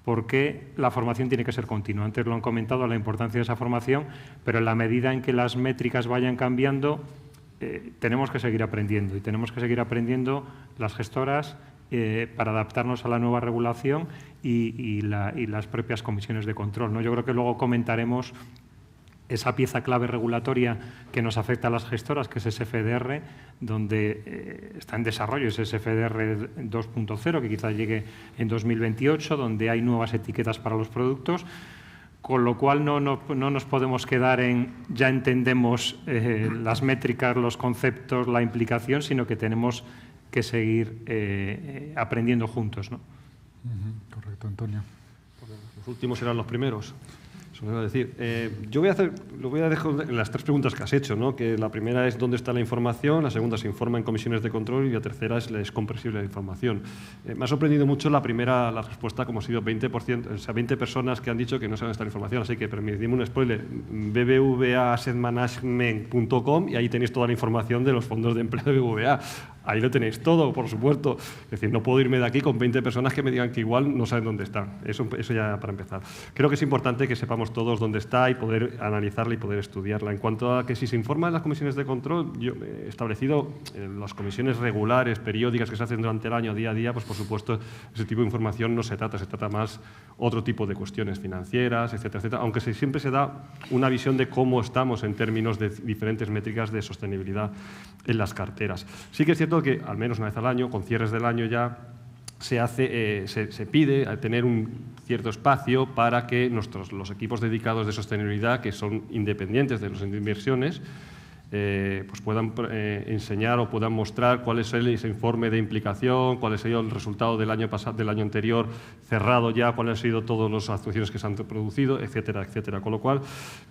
Porque la formación tiene que ser continua. Antes lo han comentado, la importancia de esa formación, pero en la medida en que las métricas vayan cambiando, tenemos que seguir aprendiendo, y tenemos que seguir aprendiendo las gestoras para adaptarnos a la nueva regulación y las propias comisiones de control, ¿no? Yo creo que luego comentaremos esa pieza clave regulatoria que nos afecta a las gestoras, que es ese FDR, donde está en desarrollo ese FDR 2.0, que quizás llegue en 2028, donde hay nuevas etiquetas para los productos, con lo cual no nos podemos quedar en ya entendemos las métricas, los conceptos, la implicación, sino que tenemos que seguir aprendiendo juntos, ¿no? Correcto, Antonio. Los últimos serán los primeros. Eso me iba a decir. Yo lo voy a dejar en las tres preguntas que has hecho, ¿no? Que la primera es dónde está la información, la segunda se informa en comisiones de control y la tercera es comprensible la información. Me ha sorprendido mucho la respuesta, como ha sido 20%, o sea, 20 personas que han dicho que no saben esta información, así que permitidme un spoiler, bbvaassetmanagement.com, y ahí tenéis toda la información de los fondos de empleo de BBVA. Ahí lo tenéis todo, por supuesto. Es decir, no puedo irme de aquí con 20 personas que me digan que igual no saben dónde están. Eso ya para empezar. Creo que es importante que sepamos todos dónde está y poder analizarla y poder estudiarla. En cuanto a que si se informa en las comisiones de control, yo he establecido las comisiones regulares, periódicas que se hacen durante el año, día a día, pues por supuesto ese tipo de información no se trata más otro tipo de cuestiones financieras, etcétera, etcétera, aunque siempre se da una visión de cómo estamos en términos de diferentes métricas de sostenibilidad en las carteras. Sí que es cierto que al menos una vez al año, con cierres del año ya, se pide tener un cierto espacio para que los equipos dedicados de sostenibilidad, que son independientes de las inversiones, pues puedan enseñar o puedan mostrar cuál es ese informe de implicación, cuál ha sido el resultado del año pasado, del año anterior cerrado ya, cuáles han sido todas las actuaciones que se han producido, etcétera, etcétera. Con lo cual,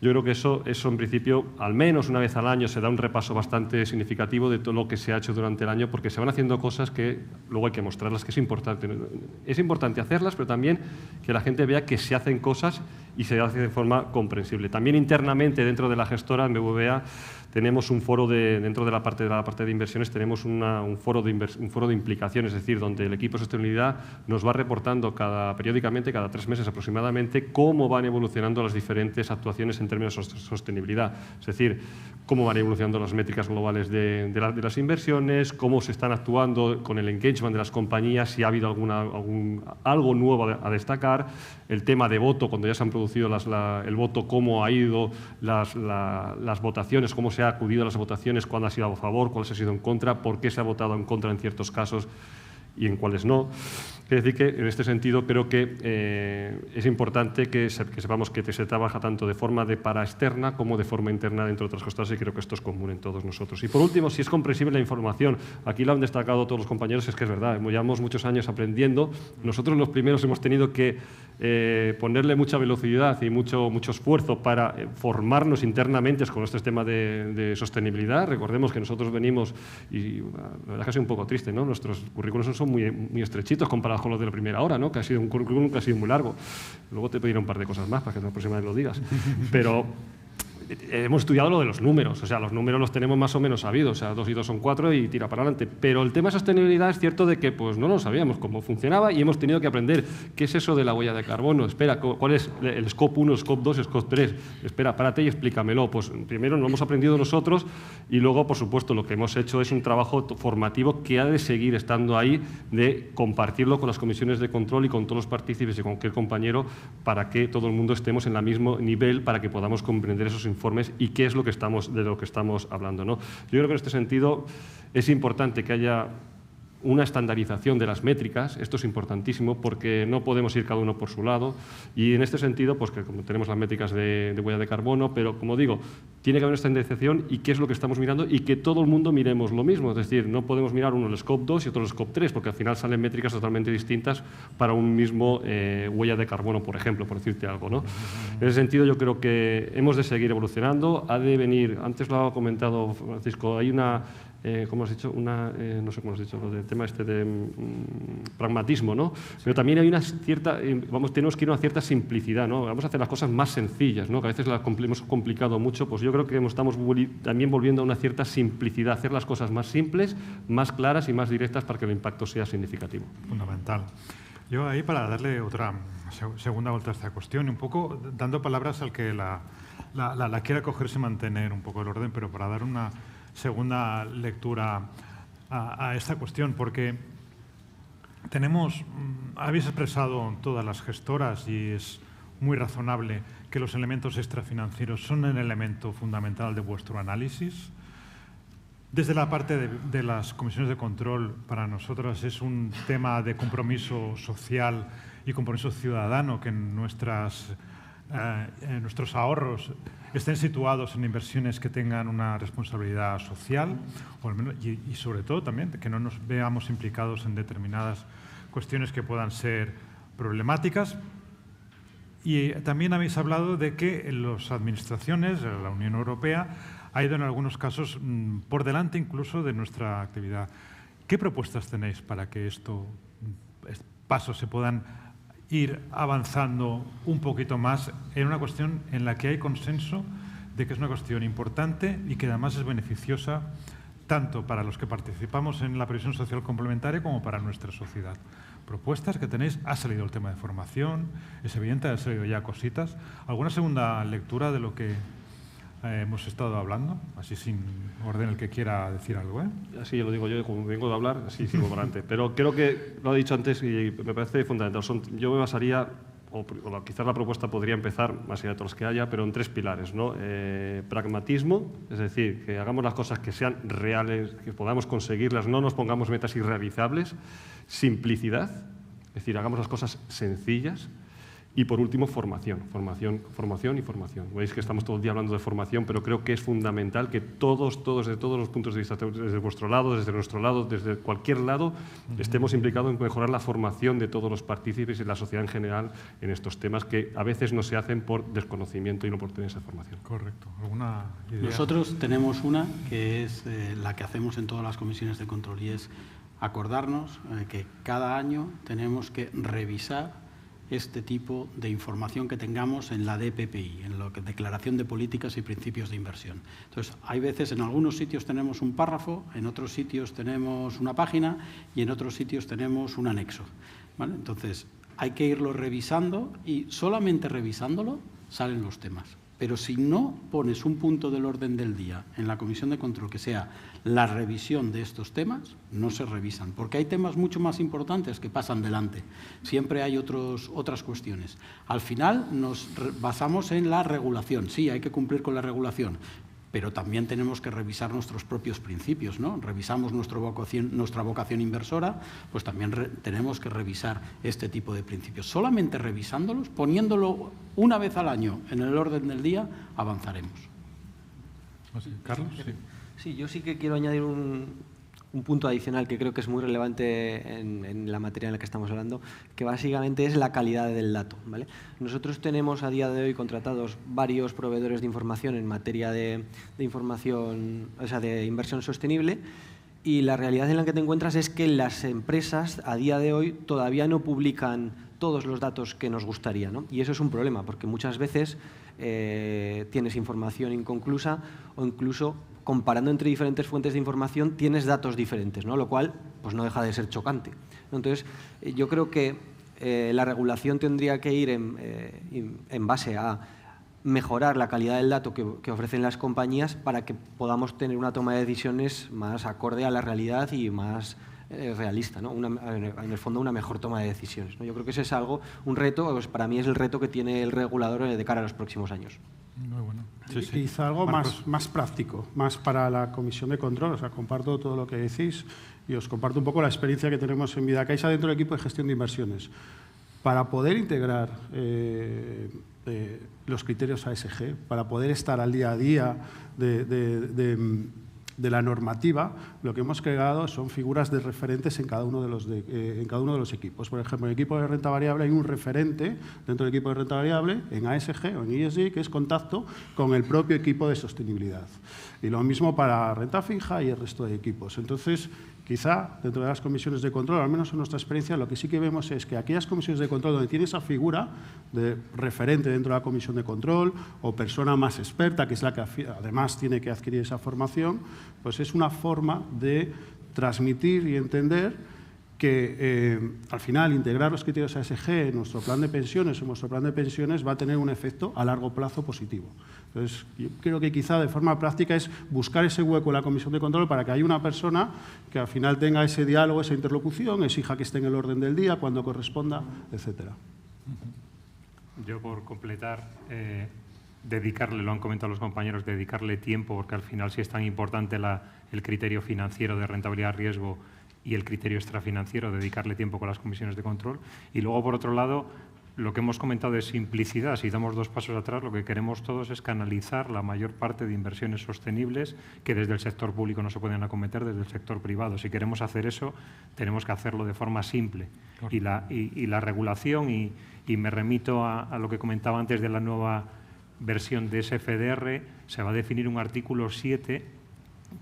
yo creo que eso en principio, al menos una vez al año, se da un repaso bastante significativo de todo lo que se ha hecho durante el año, porque se van haciendo cosas que luego hay que mostrarlas, que es importante. Es importante hacerlas, pero también que la gente vea que se hacen cosas y se hace de forma comprensible. También internamente, dentro de la gestora, en BBVA, tenemos un foro dentro de la parte de inversiones, tenemos un foro de implicaciones, es decir, donde el equipo de sostenibilidad nos va reportando periódicamente, cada 3 meses aproximadamente, cómo van evolucionando las diferentes actuaciones en términos de sostenibilidad. Es decir, cómo van evolucionando las métricas globales de las inversiones, cómo se están actuando con el engagement de las compañías, si ha habido algo nuevo a destacar, el tema de voto, cuando ya se han producido el voto, cómo ha ido las votaciones, cómo se ha acudido a las votaciones, cuándo ha sido a favor, cuáles ha sido en contra, por qué se ha votado en contra en ciertos casos y en cuáles no. Quiere decir que, en este sentido, creo que es importante que sepamos que se trabaja tanto de forma para externa como de forma interna dentro de otras cosas, y creo que esto es común en todos nosotros. Y por último, si es comprensible la información, aquí lo han destacado todos los compañeros, es que es verdad, llevamos muchos años aprendiendo. Nosotros los primeros hemos tenido que ponerle mucha velocidad y mucho esfuerzo para formarnos internamente con este tema de sostenibilidad. Recordemos que nosotros venimos, y la verdad es que ha sido un poco triste, ¿no? Nuestros currículos son muy estrechitos comparados con los de la primera hora, ¿no? Que ha sido un currículum que ha sido muy largo. Luego te pediré un par de cosas más para que la próxima vez lo digas. Pero hemos estudiado lo de los números, o sea, los números los tenemos más o menos sabidos, o sea, 2 y 2 son 4 y tira para adelante. Pero el tema de sostenibilidad es cierto de que pues no lo sabíamos cómo funcionaba y hemos tenido que aprender qué es eso de la huella de carbono. Espera, ¿cuál es el Scope 1, Scope 2, Scope 3? Espera, párate y explícamelo. Pues primero lo hemos aprendido nosotros y luego, por supuesto, lo que hemos hecho es un trabajo formativo que ha de seguir estando ahí, de compartirlo con las comisiones de control y con todos los partícipes y con cualquier compañero, para que todo el mundo estemos en el mismo nivel, para que podamos comprender esos informes y qué es de lo que estamos hablando, ¿no? Yo creo que en este sentido es importante que haya una estandarización de las métricas. Esto es importantísimo porque no podemos ir cada uno por su lado, y en este sentido, pues que como tenemos las métricas de huella de carbono, pero como digo, tiene que haber una estandarización y qué es lo que estamos mirando y que todo el mundo miremos lo mismo. Es decir, no podemos mirar uno el Scope 2 y otro el Scope 3, porque al final salen métricas totalmente distintas para un mismo huella de carbono, por ejemplo, por decirte algo, ¿no? En ese sentido, yo creo que hemos de seguir evolucionando. Ha de venir, antes lo ha comentado Francisco, hay una como has dicho, no sé cómo has dicho, lo del tema este de pragmatismo, ¿no? Pero también hay una cierta, tenemos que ir a una cierta simplicidad, ¿no? Vamos a hacer las cosas más sencillas, ¿no? Que a veces las hemos complicado mucho, pues yo creo que estamos también volviendo a una cierta simplicidad, hacer las cosas más simples, más claras y más directas para que el impacto sea significativo. Fundamental. Yo ahí, para darle otra segunda vuelta a esta cuestión, un poco dando palabras al que la quiera cogerse y mantener un poco el orden, pero para dar una segunda lectura a esta cuestión, porque habéis expresado todas las gestoras, y es muy razonable, que los elementos extrafinancieros son el elemento fundamental de vuestro análisis. Desde la parte de las comisiones de control, para nosotros es un tema de compromiso social y compromiso ciudadano, que nuestros ahorros estén situados en inversiones que tengan una responsabilidad social, o al menos, y sobre todo también que no nos veamos implicados en determinadas cuestiones que puedan ser problemáticas. Y también habéis hablado de que las administraciones, la Unión Europea, ha ido en algunos casos por delante incluso de nuestra actividad. ¿Qué propuestas tenéis para que estos pasos se puedan ir avanzando un poquito más en una cuestión en la que hay consenso de que es una cuestión importante y que además es beneficiosa tanto para los que participamos en la previsión social complementaria como para nuestra sociedad? Propuestas que tenéis, ha salido el tema de formación, es evidente, ha salido ya cositas. ¿Alguna segunda lectura de lo que hemos estado hablando? Así sin orden el que quiera decir algo, ¿eh? Así lo digo yo, como vengo de hablar, así sigo por adelante. Pero creo que lo he dicho antes y me parece fundamental. Yo me basaría, o quizás la propuesta podría empezar, más allá de todos los que haya, pero en 3 pilares, ¿no? Pragmatismo, es decir, que hagamos las cosas que sean reales, que podamos conseguirlas, no nos pongamos metas irrealizables. Simplicidad, es decir, hagamos las cosas sencillas. Y por último, formación y formación. Veis que estamos todo el día hablando de formación, pero creo que es fundamental que todos, desde todos los puntos de vista, desde vuestro lado, desde nuestro lado, desde cualquier lado, estemos implicados en mejorar la formación de todos los partícipes y la sociedad en general en estos temas que a veces no se hacen por desconocimiento y no por tener esa formación. Correcto. ¿Alguna idea? Nosotros tenemos una que es la que hacemos en todas las comisiones de control, y es acordarnos que cada año tenemos que revisar este tipo de información que tengamos en la DPPI, en la Declaración de Políticas y Principios de Inversión. Entonces, hay veces, en algunos sitios tenemos un párrafo, en otros sitios tenemos una página y en otros sitios tenemos un anexo, ¿vale? Entonces, hay que irlo revisando y solamente revisándolo salen los temas. Pero si no pones un punto del orden del día en la comisión de control que sea la revisión de estos temas, no se revisan, porque hay temas mucho más importantes que pasan delante. Siempre hay otras cuestiones. Al final nos basamos en la regulación. Sí, hay que cumplir con la regulación, pero también tenemos que revisar nuestros propios principios, ¿no? Revisamos nuestra vocación inversora, pues también tenemos que revisar este tipo de principios. Solamente revisándolos, poniéndolo una vez al año en el orden del día, avanzaremos. ¿Carlos? Sí, yo sí que quiero añadir un punto adicional que creo que es muy relevante en la materia en la que estamos hablando, que básicamente es la calidad del dato, ¿vale? Nosotros tenemos a día de hoy contratados varios proveedores de información en materia de información, o sea, de inversión sostenible, y la realidad en la que te encuentras es que las empresas a día de hoy todavía no publican todos los datos que nos gustaría, ¿no? Y eso es un problema, porque muchas veces tienes información inconclusa o incluso comparando entre diferentes fuentes de información tienes datos diferentes, ¿no? Lo cual pues no deja de ser chocante. Entonces, yo creo que la regulación tendría que ir en base a mejorar la calidad del dato que ofrecen las compañías para que podamos tener una toma de decisiones más acorde a la realidad y más realista, ¿no? En el fondo, una mejor toma de decisiones, ¿no? Yo creo que ese es un reto, pues para mí es el reto que tiene el regulador de cara a los próximos años. Muy bueno. Sí. Quizá algo más práctico, más para la comisión de control. O sea, comparto todo lo que decís y os comparto un poco la experiencia que tenemos en Vidacaixa dentro del equipo de gestión de inversiones. Para poder integrar los criterios ASG, para poder estar al día a día de de la normativa, lo que hemos creado son figuras de referentes en cada uno de los equipos. Por ejemplo, en el equipo de renta variable hay un referente dentro del equipo de renta variable en ASG o en ESG, que es contacto con el propio equipo de sostenibilidad. Y lo mismo para renta fija y el resto de equipos. Entonces, quizá dentro de las comisiones de control, al menos en nuestra experiencia, lo que sí que vemos es que aquellas comisiones de control donde tiene esa figura de referente dentro de la comisión de control o persona más experta, que es la que además tiene que adquirir esa formación, pues es una forma de transmitir y entender que al final integrar los criterios ASG en nuestro plan de pensiones va a tener un efecto a largo plazo positivo. Entonces, yo creo que quizá de forma práctica es buscar ese hueco en la comisión de control para que haya una persona que al final tenga ese diálogo, esa interlocución, exija que esté en el orden del día, cuando corresponda, etcétera. Yo, por completar, dedicarle, lo han comentado los compañeros, dedicarle tiempo, porque al final sí es tan importante el criterio financiero de rentabilidad-riesgo y el criterio extrafinanciero, dedicarle tiempo con las comisiones de control. Y luego, por otro lado, lo que hemos comentado de simplicidad. Si damos 2 pasos atrás, lo que queremos todos es canalizar la mayor parte de inversiones sostenibles que desde el sector público no se pueden acometer, desde el sector privado. Si queremos hacer eso, tenemos que hacerlo de forma simple. Y la regulación, y me remito a lo que comentaba antes de la nueva versión de SFDR, se va a definir un artículo 7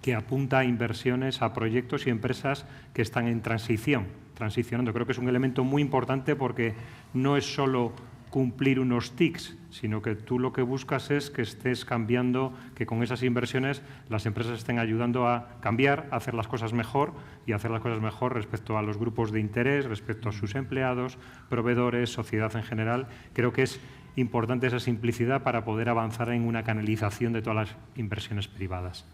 que apunta a inversiones, a proyectos y empresas que están en transicionando. Creo que es un elemento muy importante porque no es solo cumplir unos tics, sino que tú lo que buscas es que estés cambiando, que con esas inversiones las empresas estén ayudando a cambiar, a hacer las cosas mejor y hacer las cosas mejor respecto a los grupos de interés, respecto a sus empleados, proveedores, sociedad en general. Creo que es importante esa simplicidad para poder avanzar en una canalización de todas las inversiones privadas.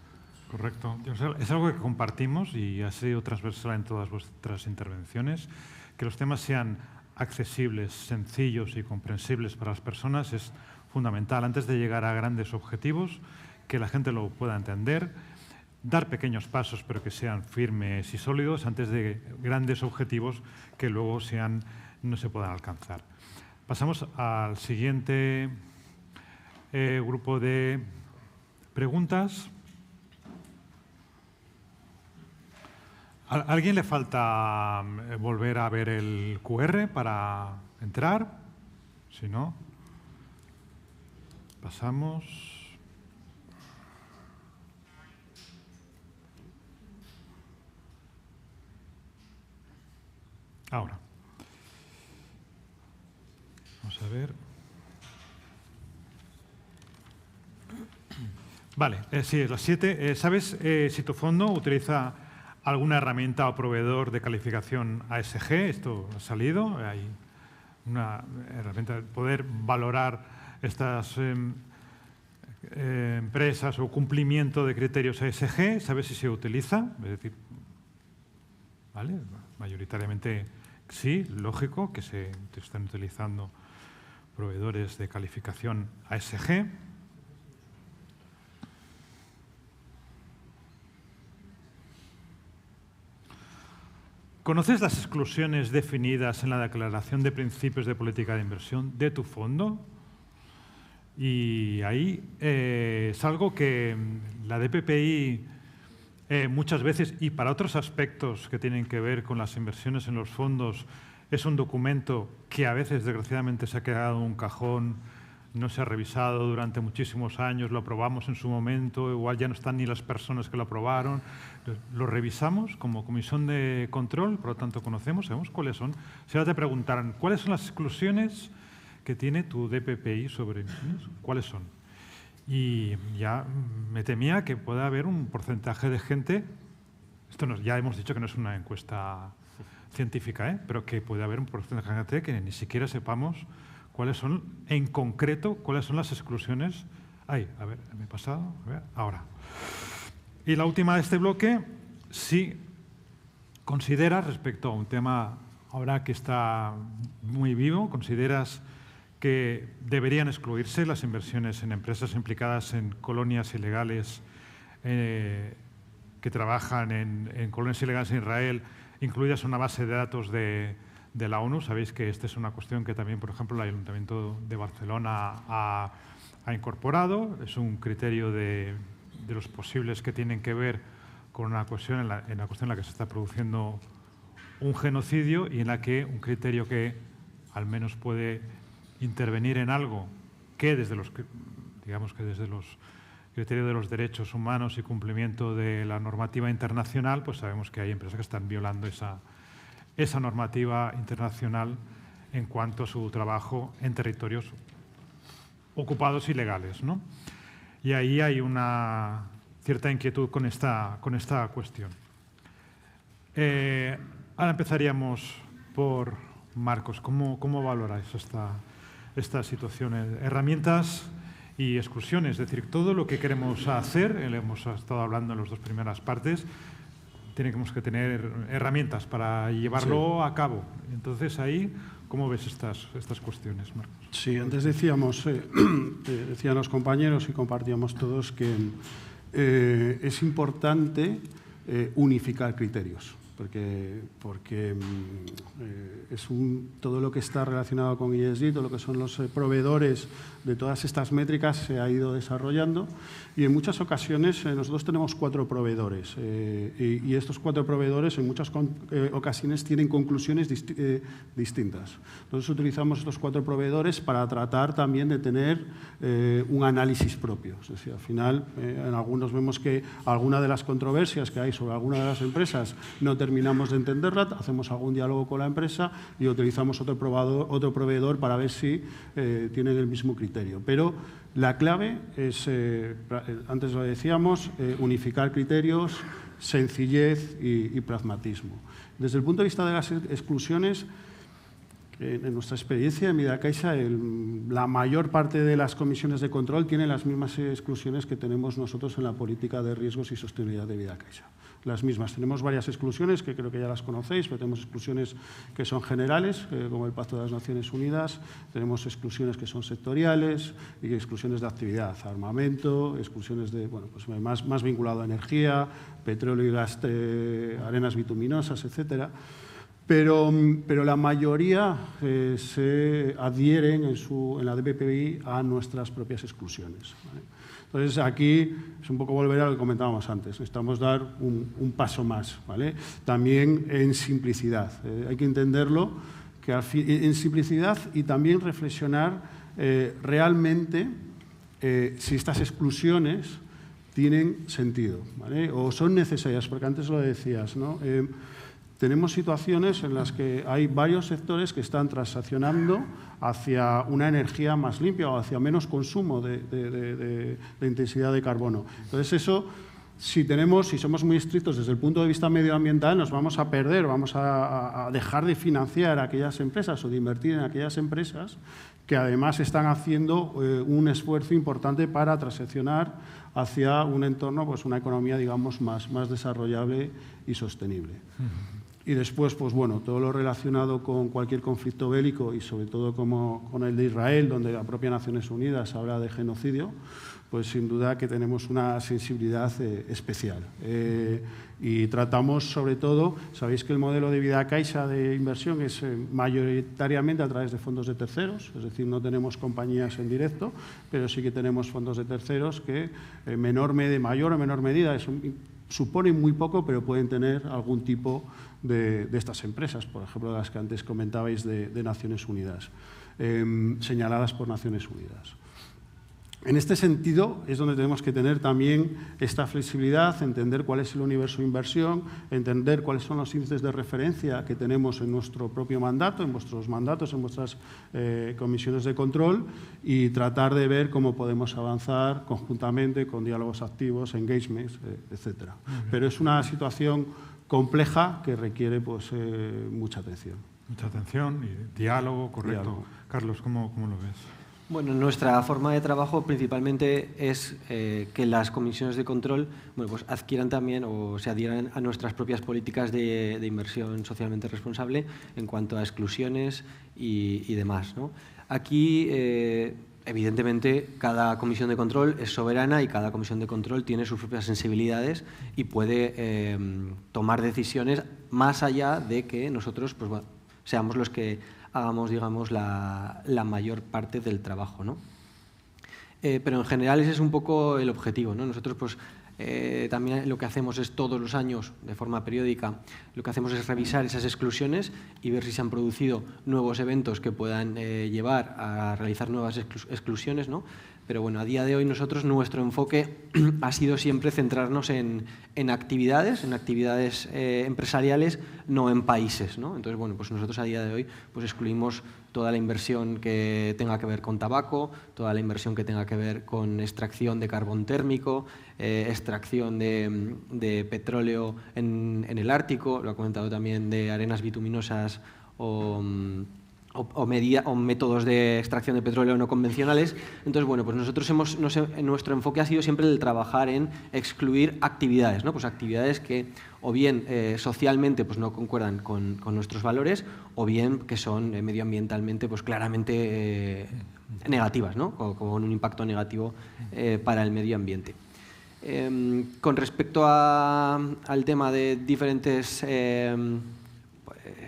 Correcto. Es algo que compartimos y ha sido transversal en todas vuestras intervenciones. Que los temas sean accesibles, sencillos y comprensibles para las personas es fundamental. Antes de llegar a grandes objetivos, que la gente lo pueda entender, dar pequeños pasos pero que sean firmes y sólidos antes de grandes objetivos que luego no se puedan alcanzar. Pasamos al siguiente grupo de preguntas. ¿A alguien le falta volver a ver el QR para entrar? Si no, pasamos. Ahora. Vamos a ver. Vale, sí, es las 7. ¿Sabes si tu fondo utiliza alguna herramienta o proveedor de calificación ASG? Esto ha salido. Hay una herramienta de poder valorar estas empresas o cumplimiento de criterios ASG. ¿Sabes si se utiliza? Es decir, ¿vale? Mayoritariamente sí, lógico que se están utilizando proveedores de calificación ASG. ¿Conoces las exclusiones definidas en la Declaración de Principios de Política de Inversión de tu fondo? Y ahí es algo que la DPPI muchas veces, y para otros aspectos que tienen que ver con las inversiones en los fondos, es un documento que a veces, desgraciadamente, se ha quedado en un cajón, no se ha revisado durante muchísimos años, lo aprobamos en su momento, igual ya no están ni las personas que lo aprobaron. Lo revisamos como comisión de control, por lo tanto conocemos, sabemos cuáles son. Si ahora te preguntaran, ¿cuáles son las exclusiones que tiene tu DPPI sobre inversiones? ¿Cuáles son? Y ya me temía que pueda haber un porcentaje de gente, ya hemos dicho que no es una encuesta científica, pero que puede haber un porcentaje de gente que ni siquiera sepamos cuáles son, en concreto, cuáles son las exclusiones. Ay, a ver, me he pasado, a ver, ahora. Y la última de este bloque, si consideras, respecto a un tema ahora que está muy vivo, consideras que deberían excluirse las inversiones en empresas implicadas en colonias ilegales que trabajan en colonias ilegales en Israel, incluidas en una base de datos de la ONU. Sabéis que esta es una cuestión que también, por ejemplo, el Ayuntamiento de Barcelona ha incorporado. Es un criterio de de los posibles que tienen que ver con una cuestión en la cuestión en la que se está produciendo un genocidio y en la que un criterio que al menos puede intervenir en algo que desde los criterios de los derechos humanos y cumplimiento de la normativa internacional, pues sabemos que hay empresas que están violando esa normativa internacional en cuanto a su trabajo en territorios ocupados ilegales, ¿no? Y ahí hay una cierta inquietud con esta cuestión. Ahora empezaríamos por Marcos. ¿Cómo valoráis esta situación? Herramientas y exclusiones, es decir, todo lo que queremos hacer, hemos estado hablando en las dos primeras partes, tenemos que tener herramientas para llevarlo a cabo. Entonces, ahí, ¿cómo ves estas cuestiones, Marcos? Sí, antes decían los compañeros y compartíamos todos que es importante unificar criterios, porque todo lo que está relacionado con ESG, todo lo que son los proveedores de todas estas métricas se ha ido desarrollando y en muchas ocasiones nosotros tenemos 4 proveedores y estos 4 proveedores en muchas ocasiones tienen conclusiones distintas. Entonces utilizamos estos 4 proveedores para tratar también de tener un análisis propio. Es decir, al final en algunos vemos que alguna de las controversias que hay sobre alguna de las empresas no terminamos de entenderla, hacemos algún diálogo con la empresa y utilizamos otro proveedor para ver si tienen el mismo criterio. Pero la clave es, antes lo decíamos, unificar criterios, sencillez y pragmatismo. Desde el punto de vista de las exclusiones, en nuestra experiencia en Vidacaixa, la mayor parte de las comisiones de control tienen las mismas exclusiones que tenemos nosotros en la política de riesgos y sostenibilidad de Vidacaixa. Las mismas. Tenemos varias exclusiones que creo que ya las conocéis, pero tenemos exclusiones que son generales, como el Pacto de las Naciones Unidas, tenemos exclusiones que son sectoriales y exclusiones de actividad, armamento, exclusiones de, bueno, pues más vinculado a energía, petróleo y gas, arenas bituminosas, etcétera. Pero la mayoría se adhieren en la DPPI a nuestras propias exclusiones, ¿vale? Entonces, aquí es un poco volver a lo que comentábamos antes. Necesitamos dar un paso más, ¿vale? También en simplicidad. Hay que entenderlo que en simplicidad y también reflexionar realmente si estas exclusiones tienen sentido, ¿vale? O son necesarias, porque antes lo decías, ¿no? Tenemos situaciones en las que hay varios sectores que están transaccionando hacia una energía más limpia o hacia menos consumo de intensidad de carbono. Entonces, eso, si somos muy estrictos desde el punto de vista medioambiental, nos vamos a perder, vamos a dejar de financiar a aquellas empresas o de invertir en aquellas empresas que además están haciendo un esfuerzo importante para transaccionar hacia un entorno, pues una economía, digamos, más desarrollable y sostenible. Y después, pues bueno, todo lo relacionado con cualquier conflicto bélico y sobre todo como con el de Israel, donde la propia Naciones Unidas habla de genocidio, pues sin duda que tenemos una sensibilidad especial. Y tratamos sobre todo, sabéis que el modelo de Vidacaixa de inversión es mayoritariamente a través de fondos de terceros, es decir, no tenemos compañías en directo, pero sí que tenemos fondos de terceros que mayor o menor medida suponen muy poco, pero pueden tener algún tipo de estas empresas, por ejemplo, las que antes comentabais de Naciones Unidas, señaladas por Naciones Unidas. En este sentido es donde tenemos que tener también esta flexibilidad, entender cuál es el universo de inversión, entender cuáles son los índices de referencia que tenemos en nuestro propio mandato, en vuestros mandatos, en vuestras comisiones de control y tratar de ver cómo podemos avanzar conjuntamente con diálogos activos, engagements, etcétera. Pero es una situación compleja que requiere pues, mucha atención. Mucha atención y diálogo, correcto. Diálogo. Carlos, ¿cómo lo ves? Bueno, nuestra forma de trabajo principalmente es que las comisiones de control pues adquieran también o se adhieran a nuestras propias políticas de inversión socialmente responsable en cuanto a exclusiones y demás, ¿no? Aquí, evidentemente, cada comisión de control es soberana y cada comisión de control tiene sus propias sensibilidades y puede tomar decisiones más allá de que nosotros pues, bueno, seamos los que hagamos, digamos, la mayor parte del trabajo, ¿no? Pero en general ese es un poco el objetivo, ¿no? Nosotros pues también lo que hacemos es todos los años, de forma periódica, lo que hacemos es revisar esas exclusiones y ver si se han producido nuevos eventos que puedan llevar a realizar nuevas exclusiones, ¿no? Pero bueno, a día de hoy nosotros, nuestro enfoque ha sido siempre centrarnos en actividades empresariales, no en países, ¿no? Entonces, bueno, pues nosotros a día de hoy pues excluimos toda la inversión que tenga que ver con tabaco, toda la inversión que tenga que ver con extracción de carbón térmico, extracción de petróleo en el Ártico, lo ha comentado también, de arenas bituminosas o métodos de extracción de petróleo no convencionales. Entonces, bueno, pues nosotros nuestro enfoque ha sido siempre el trabajar en excluir actividades, ¿no? Pues actividades que o bien socialmente pues no concuerdan con nuestros valores, o bien que son medioambientalmente pues claramente negativas, ¿no? Con un impacto negativo para el medio ambiente. Con respecto al tema de diferentes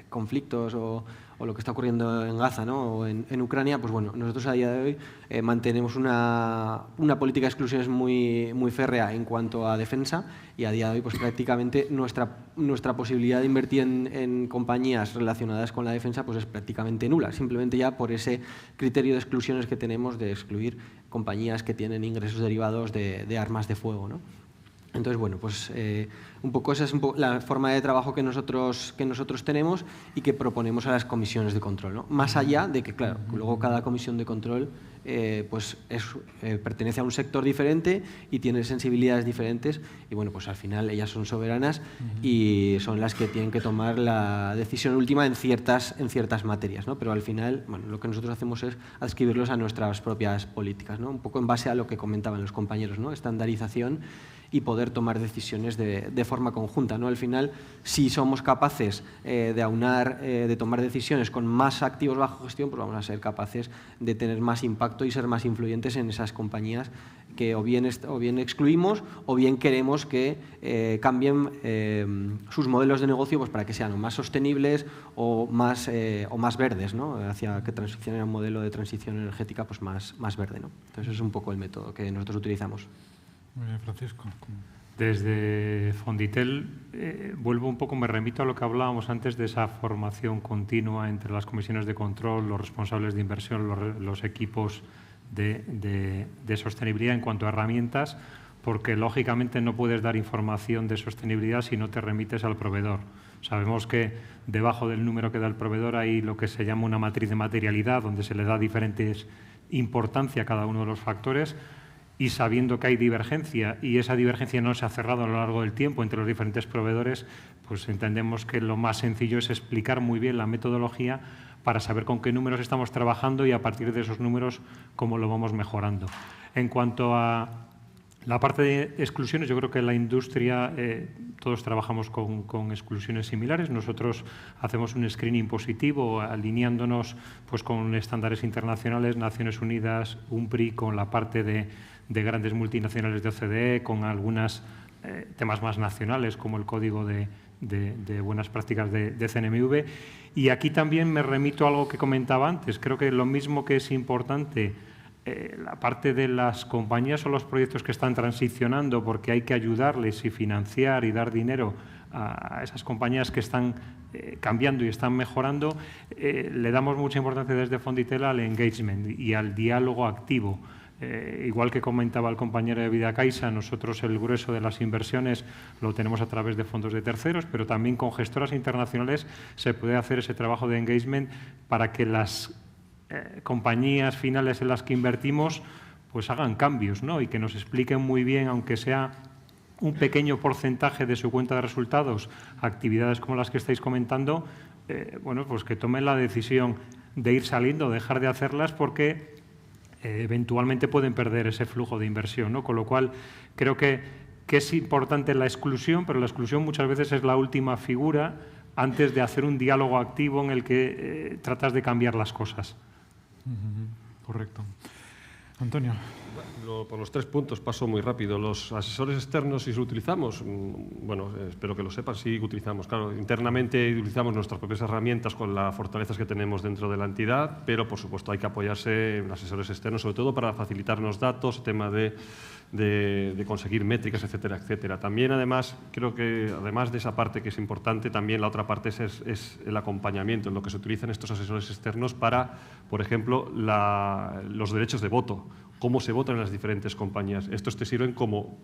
conflictos o lo que está ocurriendo en Gaza, ¿no? O en Ucrania, pues bueno, nosotros a día de hoy mantenemos una política de exclusiones muy férrea en cuanto a defensa, y a día de hoy pues prácticamente nuestra posibilidad de invertir en compañías relacionadas con la defensa pues es prácticamente nula, simplemente ya por ese criterio de exclusiones que tenemos de excluir compañías que tienen ingresos derivados de armas de fuego, ¿no? Entonces, bueno, pues un poco esa es la forma de trabajo que nosotros tenemos y que proponemos a las comisiones de control, ¿no? Más allá de que, claro, luego cada comisión de control pues pertenece a un sector diferente y tiene sensibilidades diferentes, y bueno, pues al final ellas son soberanas y son las que tienen que tomar la decisión última en ciertas materias, ¿no? Pero al final, bueno, lo que nosotros hacemos es adscribirlos a nuestras propias políticas, ¿no? Un poco en base a lo que comentaban los compañeros, ¿no? Estandarización y poder tomar decisiones de forma conjunta, ¿no? Al final, si somos capaces de aunar, de tomar decisiones con más activos bajo gestión, pues vamos a ser capaces de tener más impacto y ser más influyentes en esas compañías que o bien excluimos o bien queremos que cambien sus modelos de negocio pues para que sean o más sostenibles o más verdes, ¿no? Hacia que transicionen a un modelo de transición energética pues más verde, ¿no? Entonces, es un poco el método que nosotros utilizamos. Muy bien, Francisco. Desde Fonditel, vuelvo un poco, me remito a lo que hablábamos antes de esa formación continua entre las comisiones de control, los responsables de inversión, los equipos de sostenibilidad en cuanto a herramientas, porque lógicamente no puedes dar información de sostenibilidad si no te remites al proveedor. Sabemos que debajo del número que da el proveedor hay lo que se llama una matriz de materialidad, donde se le da diferentes importancia a cada uno de los factores, y sabiendo que hay divergencia y esa divergencia no se ha cerrado a lo largo del tiempo entre los diferentes proveedores, pues entendemos que lo más sencillo es explicar muy bien la metodología para saber con qué números estamos trabajando y a partir de esos números cómo lo vamos mejorando. En cuanto a la parte de exclusiones, yo creo que en la industria todos trabajamos con exclusiones similares. Nosotros hacemos un screening positivo alineándonos pues, con estándares internacionales, Naciones Unidas, UNPRI, con la parte de grandes multinacionales de OCDE, con algunos temas más nacionales como el Código de Buenas Prácticas de CNMV. Y aquí también me remito a algo que comentaba antes. Creo que lo mismo que es importante la parte de las compañías o los proyectos que están transicionando, porque hay que ayudarles y financiar y dar dinero a esas compañías que están cambiando y están mejorando, le damos mucha importancia desde Fonditel al engagement y al diálogo activo. Igual que comentaba el compañero de Vidacaixa, nosotros el grueso de las inversiones lo tenemos a través de fondos de terceros, pero también con gestoras internacionales se puede hacer ese trabajo de engagement para que las compañías finales en las que invertimos pues hagan cambios, ¿no? Y que nos expliquen muy bien, aunque sea un pequeño porcentaje de su cuenta de resultados, actividades como las que estáis comentando, bueno, pues que tomen la decisión de ir saliendo, o dejar de hacerlas, porque eventualmente pueden perder ese flujo de inversión, ¿no? Con lo cual, creo que es importante la exclusión, pero la exclusión muchas veces es la última figura antes de hacer un diálogo activo en el que tratas de cambiar las cosas. Correcto. Antonio. Por los 3 puntos paso muy rápido. Los asesores externos, si los utilizamos, bueno, espero que lo sepan, sí utilizamos. Claro, internamente utilizamos nuestras propias herramientas con las fortalezas que tenemos dentro de la entidad, pero por supuesto hay que apoyarse en asesores externos, sobre todo para facilitarnos datos, tema de conseguir métricas, etcétera, etcétera. También, además, creo que además de esa parte que es importante, también la otra parte es el acompañamiento, en lo que se utilizan estos asesores externos para, por ejemplo, los derechos de voto, cómo se votan en las diferentes compañías. Estos te sirven como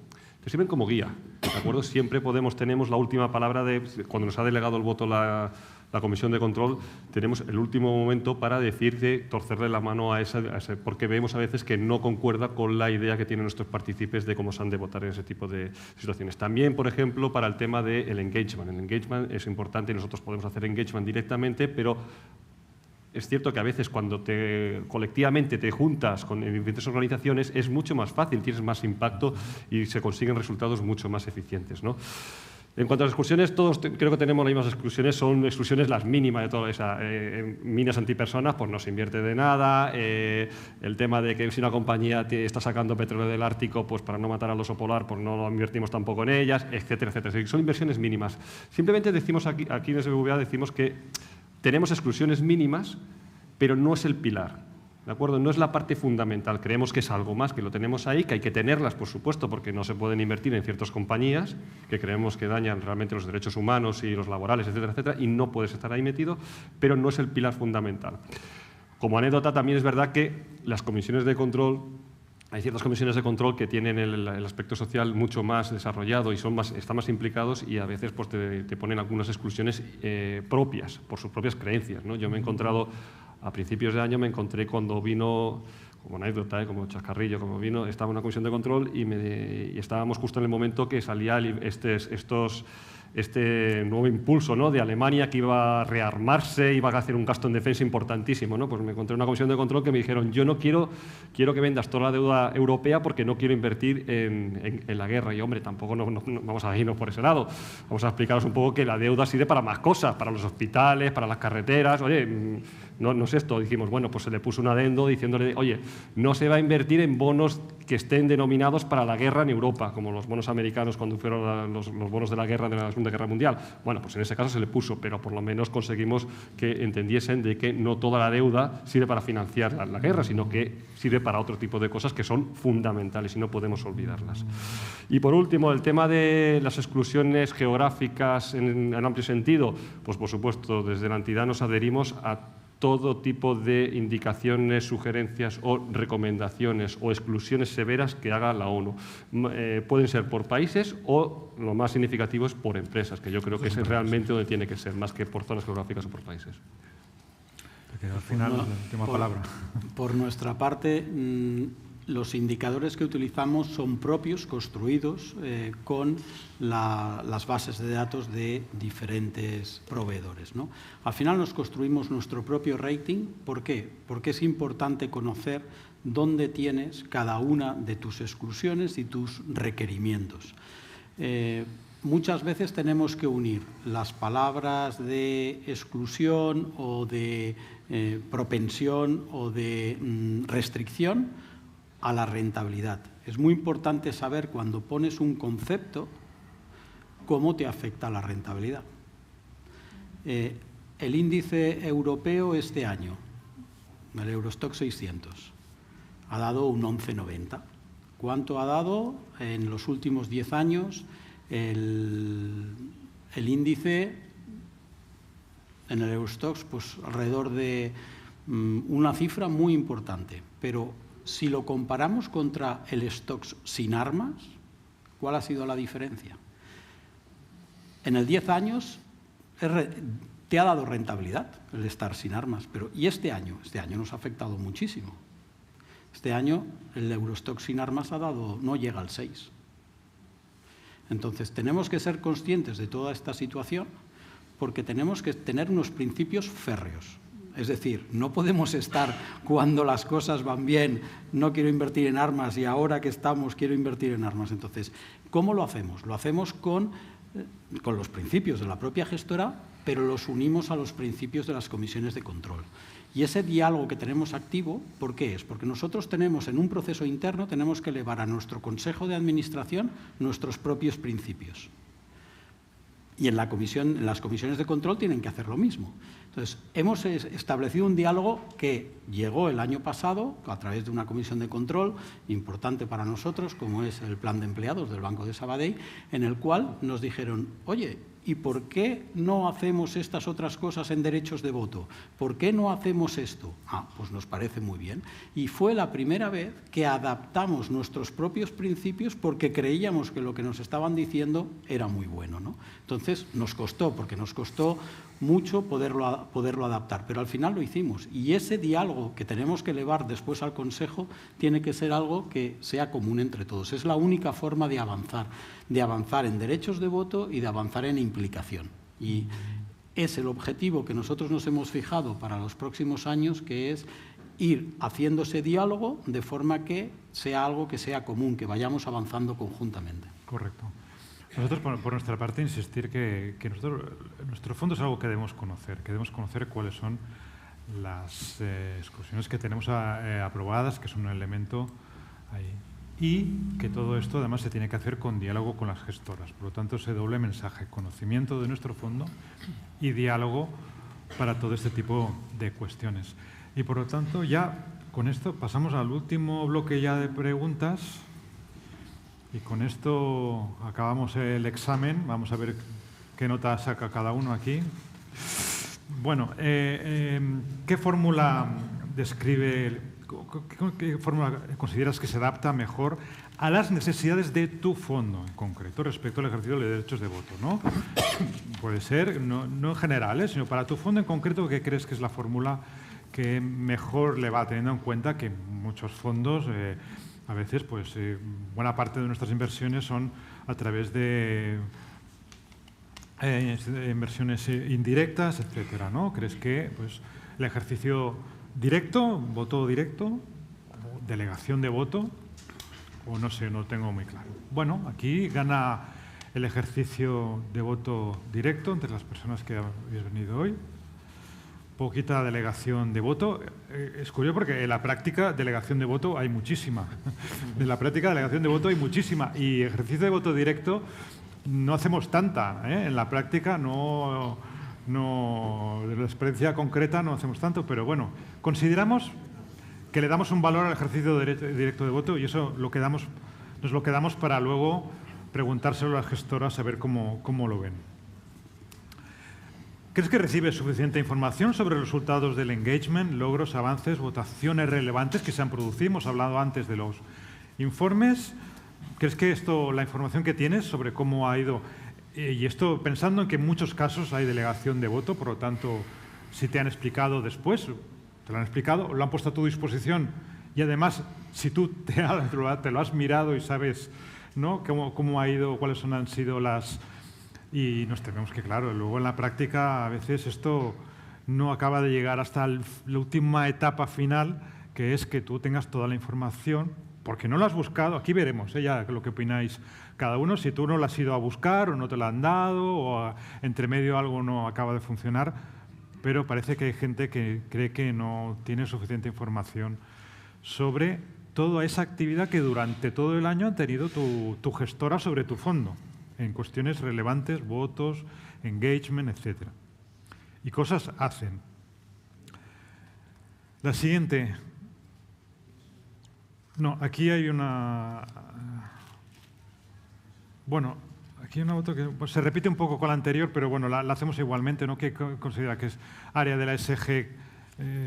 guía, ¿de acuerdo? Siempre tenemos la última palabra cuando nos ha delegado el voto la Comisión de Control, tenemos el último momento para torcerle la mano a ese, porque vemos a veces que no concuerda con la idea que tienen nuestros partícipes de cómo se han de votar en ese tipo de situaciones. También, por ejemplo, para el tema del engagement. El engagement es importante y nosotros podemos hacer engagement directamente, pero es cierto que a veces cuando colectivamente te juntas con diferentes organizaciones es mucho más fácil, tienes más impacto y se consiguen resultados mucho más eficientes, ¿no? En cuanto a las exclusiones, todos creo que tenemos las mismas exclusiones, son exclusiones las mínimas de toda esa. Minas antipersonas, pues no se invierte de nada. El tema de que si una compañía está sacando petróleo del Ártico, pues para no matar al oso polar, pues no lo invertimos tampoco en ellas, etcétera, etcétera. Son inversiones mínimas. Simplemente decimos aquí en SBVA decimos que tenemos exclusiones mínimas, pero no es el pilar. ¿De acuerdo? No es la parte fundamental. Creemos que es algo más, que lo tenemos ahí, que hay que tenerlas, por supuesto, porque no se pueden invertir en ciertas compañías que creemos que dañan realmente los derechos humanos y los laborales, etcétera, etcétera, y no puedes estar ahí metido, pero no es el pilar fundamental. Como anécdota, también es verdad que las comisiones de control, hay ciertas comisiones de control que tienen el aspecto social mucho más desarrollado y están más implicados y a veces pues, te ponen algunas exclusiones propias, por sus propias creencias, ¿no? Yo me he encontrado, a principios de año me encontré cuando vino, como anécdota, como chascarrillo, como vino, estaba en una comisión de control y estábamos justo en el momento que salía este nuevo impulso, ¿no?, de Alemania, que iba a rearmarse, iba a hacer un gasto en defensa importantísimo, ¿no? Pues me encontré en una comisión de control que me dijeron, yo no quiero que vendas toda la deuda europea porque no quiero invertir en la guerra. Y, hombre, tampoco no vamos a irnos por ese lado. Vamos a explicaros un poco que la deuda sirve para más cosas, para los hospitales, para las carreteras. Oye, no es esto. Dijimos, bueno, pues se le puso un adendo diciéndole, oye, no se va a invertir en bonos que estén denominados para la guerra en Europa, como los bonos americanos cuando fueron los bonos de la guerra de la Segunda Guerra Mundial. Bueno, pues en ese caso se le puso, pero por lo menos conseguimos que entendiesen de que no toda la deuda sirve para financiar la guerra, sino que sirve para otro tipo de cosas que son fundamentales y no podemos olvidarlas. Y por último, el tema de las exclusiones geográficas en amplio sentido, pues por supuesto, desde la entidad nos adherimos a todo tipo de indicaciones, sugerencias o recomendaciones o exclusiones severas que haga la ONU. Pueden ser por países o, lo más significativo, es por empresas, que yo creo que es realmente donde tiene que ser, más que por zonas geográficas o por países. Porque al final, la última palabra. Por nuestra parte, los indicadores que utilizamos son propios, construidos con las bases de datos de diferentes proveedores, ¿no? Al final nos construimos nuestro propio rating. ¿Por qué? Porque es importante conocer dónde tienes cada una de tus exclusiones y tus requerimientos. Muchas veces tenemos que unir las palabras de exclusión o de propensión o de restricción a la rentabilidad. Es muy importante saber cuando pones un concepto cómo te afecta la rentabilidad. El índice europeo este año, el Eurostoxx 600, ha dado un 11,90. ¿Cuánto ha dado en los últimos 10 años el índice en el Eurostoxx? Pues alrededor de una cifra muy importante, pero si lo comparamos contra el Stoxx sin armas, ¿cuál ha sido la diferencia? En el 10 años te ha dado rentabilidad el estar sin armas, pero ¿y este año? Este año nos ha afectado muchísimo. Este año el Eurostoxx sin armas no llega al 6. Entonces tenemos que ser conscientes de toda esta situación porque tenemos que tener unos principios férreos. Es decir, no podemos estar cuando las cosas van bien, no quiero invertir en armas y ahora que estamos quiero invertir en armas. Entonces, ¿cómo lo hacemos? Lo hacemos con los principios de la propia gestora, pero los unimos a los principios de las comisiones de control. Y ese diálogo que tenemos activo, ¿por qué es? Porque nosotros tenemos en un proceso interno, tenemos que elevar a nuestro Consejo de Administración nuestros propios principios. Y en las comisiones de control tienen que hacer lo mismo. Entonces, hemos establecido un diálogo que llegó el año pasado a través de una comisión de control importante para nosotros, como es el plan de empleados del Banco de Sabadell, en el cual nos dijeron, oye, ¿y por qué no hacemos estas otras cosas en derechos de voto? ¿Por qué no hacemos esto? Pues nos parece muy bien. Y fue la primera vez que adaptamos nuestros propios principios porque creíamos que lo que nos estaban diciendo era muy bueno, ¿no? Entonces nos costó, porque nos costó mucho poderlo adaptar, pero al final lo hicimos. Y ese diálogo que tenemos que elevar después al Consejo tiene que ser algo que sea común entre todos. Es la única forma de avanzar en derechos de voto y de avanzar en implicación. Y es el objetivo que nosotros nos hemos fijado para los próximos años, que es ir haciendo ese diálogo de forma que sea algo que sea común, que vayamos avanzando conjuntamente. Correcto. Nosotros, por nuestra parte, insistir que nuestro fondo es algo que debemos conocer cuáles son las exclusiones que tenemos aprobadas, que son un elemento ahí. Y que todo esto, además, se tiene que hacer con diálogo con las gestoras. Por lo tanto, ese doble mensaje, conocimiento de nuestro fondo y diálogo para todo este tipo de cuestiones. Y, por lo tanto, ya con esto pasamos al último bloque ya de preguntas. Y con esto acabamos el examen. Vamos a ver qué nota saca cada uno aquí. Bueno, ¿qué fórmula describe, qué fórmula consideras que se adapta mejor a las necesidades de tu fondo en concreto respecto al ejercicio de derechos de voto, ¿no? Puede ser, no en general, sino para tu fondo en concreto, ¿qué crees que es la fórmula que mejor le va, teniendo en cuenta que muchos fondos... a veces, pues, buena parte de nuestras inversiones son a través de inversiones indirectas, etcétera, ¿no? ¿Crees que, pues, el ejercicio directo, voto directo, delegación de voto, o no sé, no lo tengo muy claro? Bueno, aquí gana el ejercicio de voto directo entre las personas que habéis venido hoy. Poquita delegación de voto. Es curioso porque en la práctica delegación de voto hay muchísima. En la práctica delegación de voto hay muchísima. Y ejercicio de voto directo no hacemos tanta. En la práctica no, de la experiencia concreta no hacemos tanto. Pero bueno, consideramos que le damos un valor al ejercicio directo de voto y eso nos lo quedamos para luego preguntárselo a las gestoras a ver cómo lo ven. ¿Crees que recibes suficiente información sobre los resultados del engagement, logros, avances, votaciones relevantes que se han producido? Hemos hablado antes de los informes. ¿Crees que la información que tienes sobre cómo ha ido, y esto pensando en que en muchos casos hay delegación de voto, por lo tanto, si te han explicado después, te lo han explicado, lo han puesto a tu disposición y además, si tú te lo has mirado y sabes, ¿no?, cómo ha ido, cuáles han sido las... Y nos tememos que, claro, luego en la práctica a veces esto no acaba de llegar hasta la última etapa final, que es que tú tengas toda la información, porque no la has buscado. Aquí veremos ya lo que opináis cada uno, si tú no la has ido a buscar o no te la han dado o entre medio algo no acaba de funcionar, pero parece que hay gente que cree que no tiene suficiente información sobre toda esa actividad que durante todo el año ha tenido tu gestora sobre tu fondo, en cuestiones relevantes, votos, engagement, etc. Y cosas hacen. La siguiente. No, aquí hay una... Bueno, aquí hay una voto que pues, se repite un poco con la anterior, pero bueno, la hacemos igualmente, ¿no? Que considera que es área de la ESG,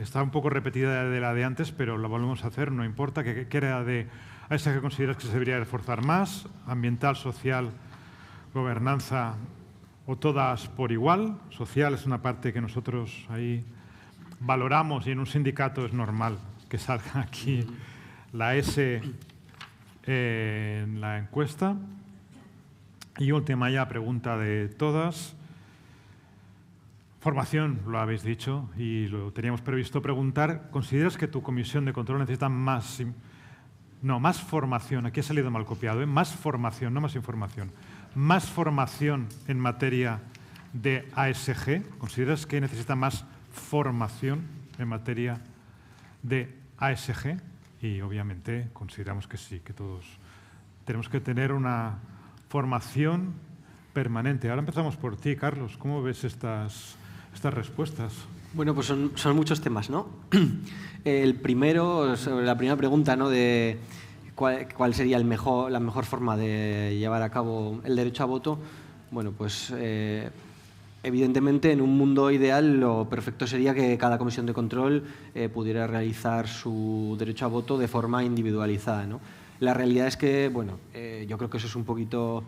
está un poco repetida de la de antes, pero la volvemos a hacer, no importa. ¿Qué área de ESG consideras que se debería reforzar más? Ambiental, social, gobernanza o todas por igual. Social es una parte que nosotros ahí valoramos y en un sindicato es normal que salga aquí la S en la encuesta. Y última ya pregunta de todas. Formación, lo habéis dicho y lo teníamos previsto preguntar. ¿Consideras que tu comisión de control necesita más formación? Aquí ha salido mal copiado, ¿eh? Más formación, no más información. Más formación en materia de ASG. ¿Consideras que necesita más formación? en materia de ASG y obviamente consideramos que sí, que todos tenemos que tener una formación permanente. Ahora empezamos por ti, Carlos. ¿Cómo ves estas respuestas? Bueno, pues son muchos temas, ¿no? El primero, sobre la primera pregunta, ¿no? De cuál sería la mejor forma de llevar a cabo el derecho a voto. Bueno, pues evidentemente en un mundo ideal lo perfecto sería que cada comisión de control pudiera realizar su derecho a voto de forma individualizada, ¿no? La realidad es que, bueno, yo creo que eso es un poco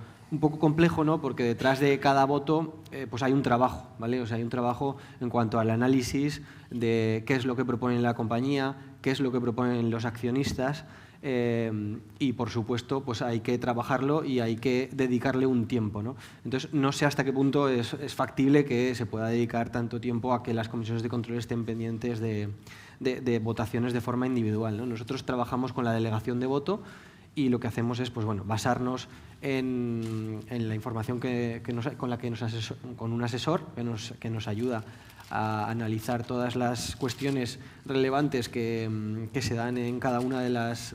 complejo, ¿no? Porque detrás de cada voto pues hay un trabajo, ¿vale? O sea, hay un trabajo en cuanto al análisis de qué es lo que propone la compañía, qué es lo que proponen los accionistas y, por supuesto, pues hay que trabajarlo y hay que dedicarle un tiempo, ¿no? Entonces, no sé hasta qué punto es factible que se pueda dedicar tanto tiempo a que las comisiones de control estén pendientes de votaciones de forma individual, ¿no? Nosotros trabajamos con la delegación de voto y lo que hacemos es, pues bueno, basarnos en la información con un asesor que nos ayuda a analizar todas las cuestiones relevantes que se dan en cada una de las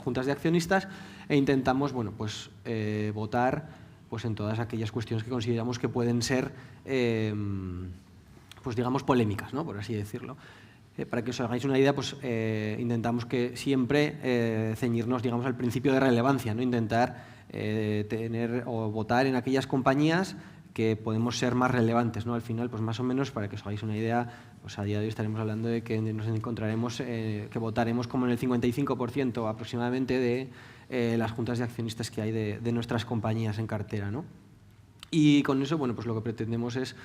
juntas de accionistas e intentamos, bueno, pues votar pues en todas aquellas cuestiones que consideramos que pueden ser pues digamos polémicas, ¿no? Por así decirlo. Para que os hagáis una idea, pues intentamos que siempre ceñirnos, digamos, al principio de relevancia, ¿no? Intentar tener o votar en aquellas compañías que podemos ser más relevantes, ¿no? Al final, pues más o menos, para que os hagáis una idea, pues a día de hoy estaremos hablando de que nos encontraremos, que votaremos como en el 55% aproximadamente de las juntas de accionistas que hay de nuestras compañías en cartera, ¿no? Y con eso, bueno, pues lo que pretendemos es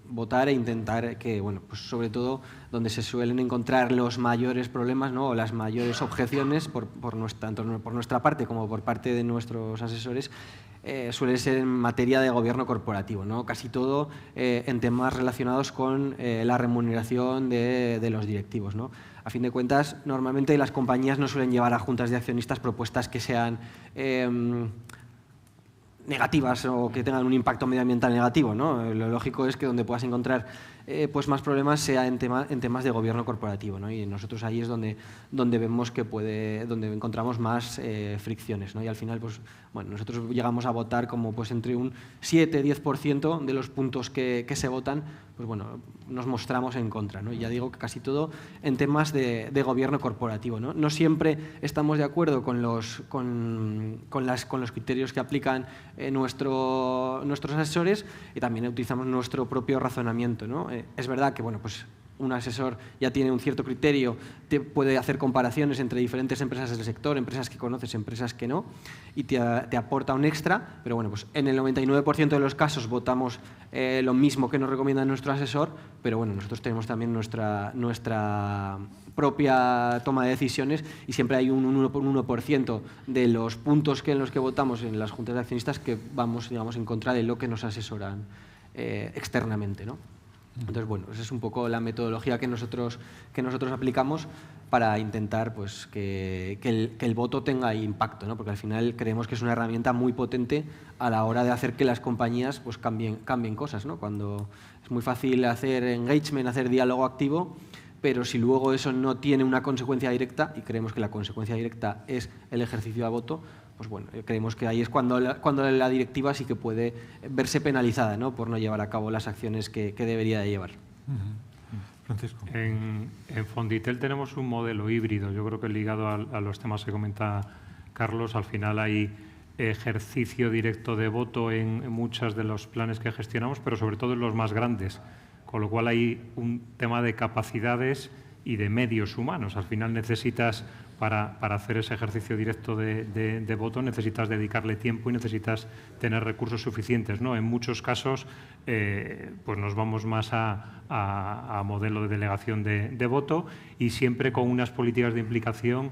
votar e intentar que, bueno, pues sobre todo donde se suelen encontrar los mayores problemas, ¿no? O las mayores objeciones tanto por nuestra parte como por parte de nuestros asesores, suele ser en materia de gobierno corporativo, ¿no? Casi todo en temas relacionados con la remuneración de los directivos, ¿no? A fin de cuentas, normalmente las compañías no suelen llevar a juntas de accionistas propuestas que sean negativas o que tengan un impacto medioambiental negativo, ¿no? Lo lógico es que donde puedas encontrar pues más problemas sea en temas de gobierno corporativo, ¿no? Y nosotros ahí es donde vemos que donde encontramos más fricciones, ¿no? Y al final, pues bueno, nosotros llegamos a votar como pues entre un 7-10% de los puntos que se votan, pues bueno, nos mostramos en contra, ¿no? Y ya digo que casi todo en temas de gobierno corporativo, ¿no? No siempre estamos de acuerdo con los criterios que aplican nuestros asesores y también utilizamos nuestro propio razonamiento, ¿no? Es verdad que, bueno, pues un asesor ya tiene un cierto criterio, puede hacer comparaciones entre diferentes empresas del sector, empresas que conoces, empresas que no, y te aporta un extra, pero bueno, pues en el 99% de los casos votamos lo mismo que nos recomienda nuestro asesor, pero bueno, nosotros tenemos también nuestra propia toma de decisiones y siempre hay un 1% de los puntos en los que votamos en las juntas de accionistas que vamos, digamos, en contra de lo que nos asesoran externamente, ¿no? Entonces, bueno, esa es un poco la metodología que nosotros aplicamos para intentar pues, que el voto tenga impacto, ¿no? Porque al final creemos que es una herramienta muy potente a la hora de hacer que las compañías pues, cambien cosas, ¿no? Cuando es muy fácil hacer engagement, hacer diálogo activo, pero si luego eso no tiene una consecuencia directa, y creemos que la consecuencia directa es el ejercicio del voto, pues bueno, creemos que ahí es cuando la directiva sí que puede verse penalizada, ¿no? Por no llevar a cabo las acciones que debería de llevar. Francisco. En Fonditel tenemos un modelo híbrido, yo creo que ligado a los temas que comenta Carlos, al final hay ejercicio directo de voto en muchos de los planes que gestionamos, pero sobre todo en los más grandes, con lo cual hay un tema de capacidades y de medios humanos. Al final necesitas, para hacer ese ejercicio directo de voto, necesitas dedicarle tiempo y necesitas tener recursos suficientes, ¿no? En muchos casos pues nos vamos más a modelo de delegación de voto y siempre con unas políticas de implicación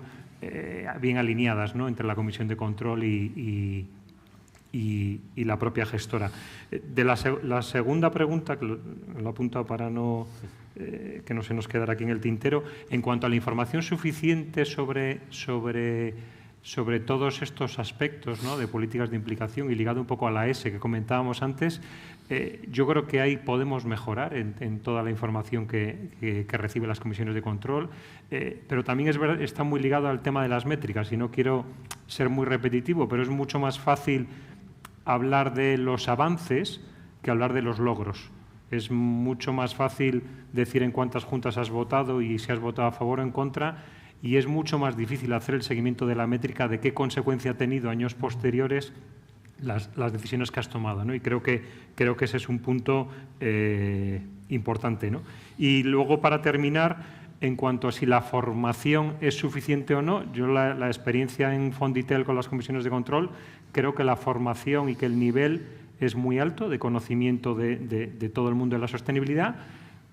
bien alineadas, ¿no? Entre la comisión de control y la propia gestora. De la segunda pregunta, que lo he apuntado para que no se nos quedara aquí en el tintero, en cuanto a la información suficiente sobre sobre todos estos aspectos, ¿no?, de políticas de implicación y ligado un poco a la S que comentábamos antes, yo creo que ahí podemos mejorar en toda la información que reciben las comisiones de control, pero también es verdad, está muy ligado al tema de las métricas y no quiero ser muy repetitivo, pero es mucho más fácil hablar de los avances que hablar de los logros. Es mucho más fácil decir en cuántas juntas has votado y si has votado a favor o en contra, y es mucho más difícil hacer el seguimiento de la métrica de qué consecuencia ha tenido años posteriores las decisiones que has tomado, ¿no? Y creo que ese es un punto importante, ¿no? Y luego, para terminar, en cuanto a si la formación es suficiente o no, yo la experiencia en Fonditel con las comisiones de control, creo que la formación y que el nivel es muy alto de conocimiento de todo el mundo de la sostenibilidad,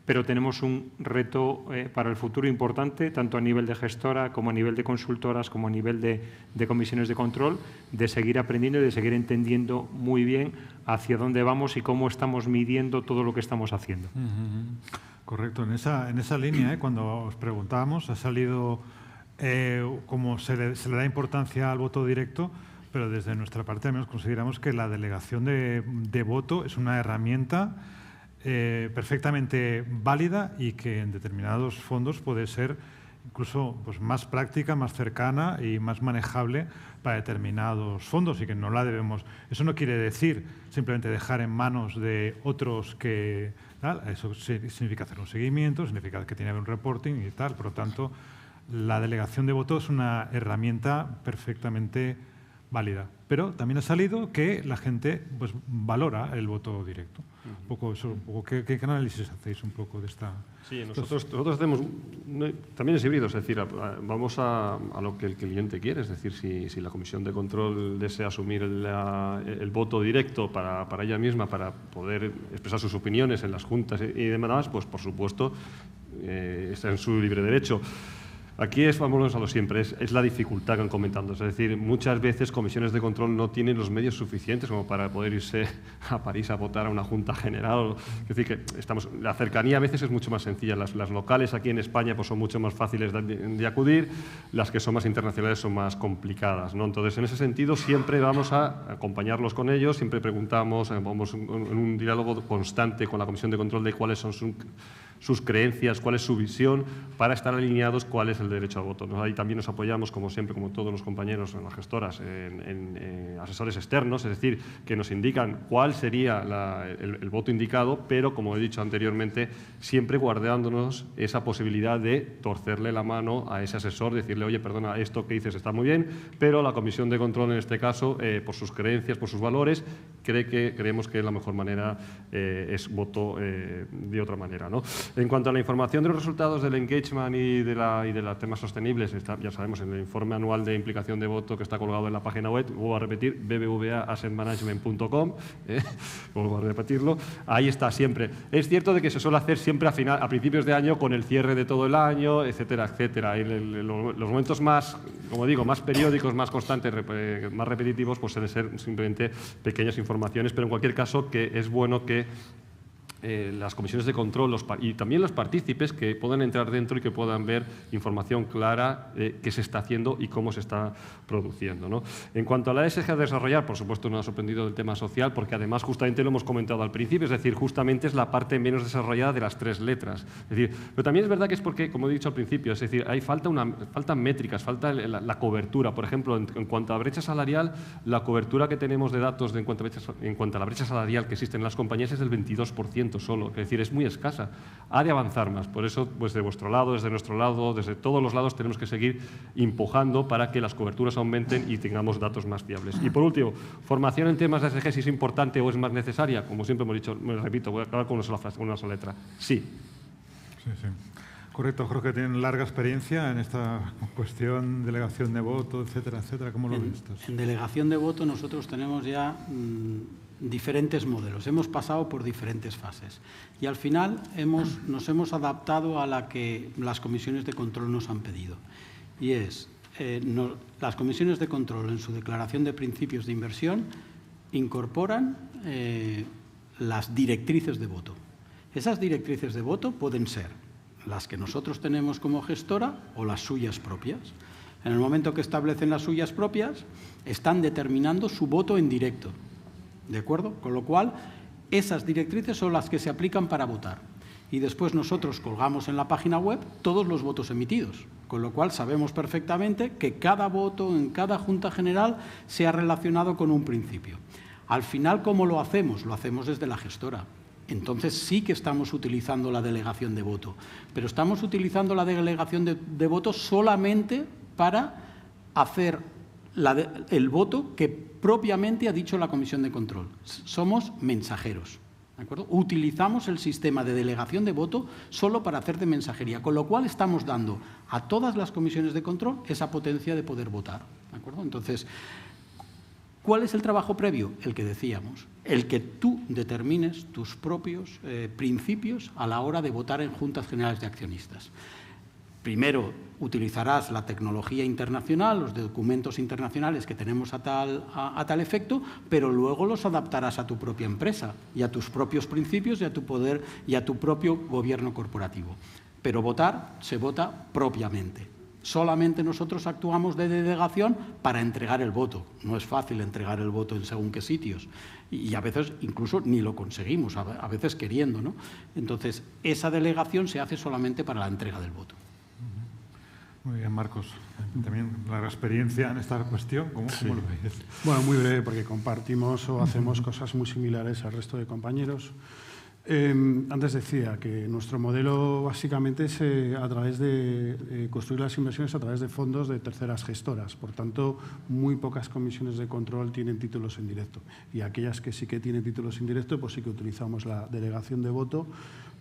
pero tenemos un reto para el futuro importante, tanto a nivel de gestora como a nivel de consultoras, como a nivel de comisiones de control, de seguir aprendiendo y de seguir entendiendo muy bien hacia dónde vamos y cómo estamos midiendo todo lo que estamos haciendo. Correcto. En esa línea, cuando os preguntábamos, ha salido cómo se le da importancia al voto directo, pero desde nuestra parte al menos consideramos que la delegación de voto es una herramienta perfectamente válida y que en determinados fondos puede ser incluso pues, más práctica, más cercana y más manejable para determinados fondos y que no la debemos. Eso no quiere decir simplemente dejar en manos de otros que tal. Eso significa hacer un seguimiento, significa que tiene que haber un reporting y tal. Por lo tanto, la delegación de voto es una herramienta perfectamente válida. Pero también ha salido que la gente pues, valora el voto directo. Un poco eso, ¿qué análisis hacéis un poco de esta? Sí, nosotros hacemos, también es híbrido, es decir, vamos a lo que el cliente quiere, es decir, si la comisión de control desea asumir el voto directo para ella misma, para poder expresar sus opiniones en las juntas y demás, pues por supuesto está en su libre derecho. Aquí vámonos a lo siempre, es la dificultad que han comentado. Es decir, muchas veces comisiones de control no tienen los medios suficientes como para poder irse a París a votar a una junta general. Es decir, que la cercanía a veces es mucho más sencilla. Las locales aquí en España pues, son mucho más fáciles de acudir, las que son más internacionales son más complicadas, ¿no? Entonces, en ese sentido, siempre vamos a acompañarlos con ellos, siempre preguntamos, vamos en un diálogo constante con la comisión de control de cuáles son sus creencias, cuál es su visión, para estar alineados cuál es el derecho al voto, ¿no? Ahí también nos apoyamos, como siempre, como todos los compañeros en las gestoras, en asesores externos, es decir, que nos indican cuál sería el voto indicado, pero, como he dicho anteriormente, siempre guardándonos esa posibilidad de torcerle la mano a ese asesor, decirle, oye, perdona, esto que dices está muy bien, pero la comisión de control, en este caso, por sus creencias, por sus valores, creemos que la mejor manera es voto de otra manera, ¿no? En cuanto a la información de los resultados del engagement y de los temas sostenibles, ya sabemos, en el informe anual de implicación de voto que está colgado en la página web, vuelvo a repetir, bbvaassetmanagement.com, vuelvo a repetirlo, ahí está siempre. Es cierto de que se suele hacer siempre a principios de año con el cierre de todo el año, etcétera, etcétera. Y los momentos más, como digo, más periódicos, más constantes, más repetitivos, pues suelen ser simplemente pequeñas informaciones, pero en cualquier caso que es bueno que las comisiones de control y también los partícipes que puedan entrar dentro y que puedan ver información clara de qué se está haciendo y cómo se está produciendo, ¿no? En cuanto a la ESG a desarrollar, por supuesto nos ha sorprendido el tema social porque además justamente lo hemos comentado al principio, es decir, justamente es la parte menos desarrollada de las 3 letras. Es decir, pero también es verdad que es porque, como he dicho al principio, es decir, faltan métricas, falta la cobertura. Por ejemplo, en cuanto a brecha salarial, la cobertura que tenemos de datos en cuanto a la brecha salarial que existe en las compañías es del 22%. Solo, es decir, es muy escasa. Ha de avanzar más. Por eso, pues de vuestro lado, desde nuestro lado, desde todos los lados, tenemos que seguir empujando para que las coberturas aumenten y tengamos datos más fiables. Y por último, formación en temas de ESG, si es importante o es más necesaria, como siempre hemos dicho, me repito, voy a acabar con una sola letra. Sí. Sí, sí. Correcto, Jorge, tienen larga experiencia en esta cuestión, delegación de voto, etcétera, etcétera. ¿Cómo lo ves? En delegación de voto nosotros tenemos ya diferentes modelos, hemos pasado por diferentes fases y al final nos hemos adaptado a la que las comisiones de control nos han pedido. Y las comisiones de control en su declaración de principios de inversión incorporan las directrices de voto. Esas directrices de voto pueden ser las que nosotros tenemos como gestora o las suyas propias. En el momento que establecen las suyas propias, están determinando su voto en directo. ¿De acuerdo? Con lo cual, esas directrices son las que se aplican para votar. Y después nosotros colgamos en la página web todos los votos emitidos, con lo cual sabemos perfectamente que cada voto en cada Junta General se ha relacionado con un principio. Al final, ¿cómo lo hacemos? Lo hacemos desde la gestora. Entonces sí que estamos utilizando la delegación de voto, pero estamos utilizando la delegación de voto solamente para hacer el voto que propiamente ha dicho la Comisión de Control. Somos mensajeros. ¿De acuerdo? Utilizamos el sistema de delegación de voto solo para hacer de mensajería, con lo cual estamos dando a todas las comisiones de control esa potencia de poder votar. ¿De acuerdo? Entonces, ¿cuál es el trabajo previo? El que decíamos, el que tú determines tus propios principios a la hora de votar en Juntas Generales de Accionistas. Primero, utilizarás la tecnología internacional, los documentos internacionales que tenemos a tal efecto, pero luego los adaptarás a tu propia empresa y a tus propios principios y a tu poder y a tu propio gobierno corporativo. Pero votar se vota propiamente. Solamente nosotros actuamos de delegación para entregar el voto. No es fácil entregar el voto en según qué sitios y a veces incluso ni lo conseguimos, a veces queriendo, ¿no? Entonces, esa delegación se hace solamente para la entrega del voto. Muy bien, Marcos. También la experiencia en esta cuestión, ¿cómo lo veis? Bueno, muy breve, porque compartimos o hacemos cosas muy similares al resto de compañeros. Antes decía que nuestro modelo básicamente es a través de construir las inversiones a través de fondos de terceras gestoras. Por tanto, muy pocas comisiones de control tienen títulos en directo. Y aquellas que sí que tienen títulos en directo, pues sí que utilizamos la delegación de voto,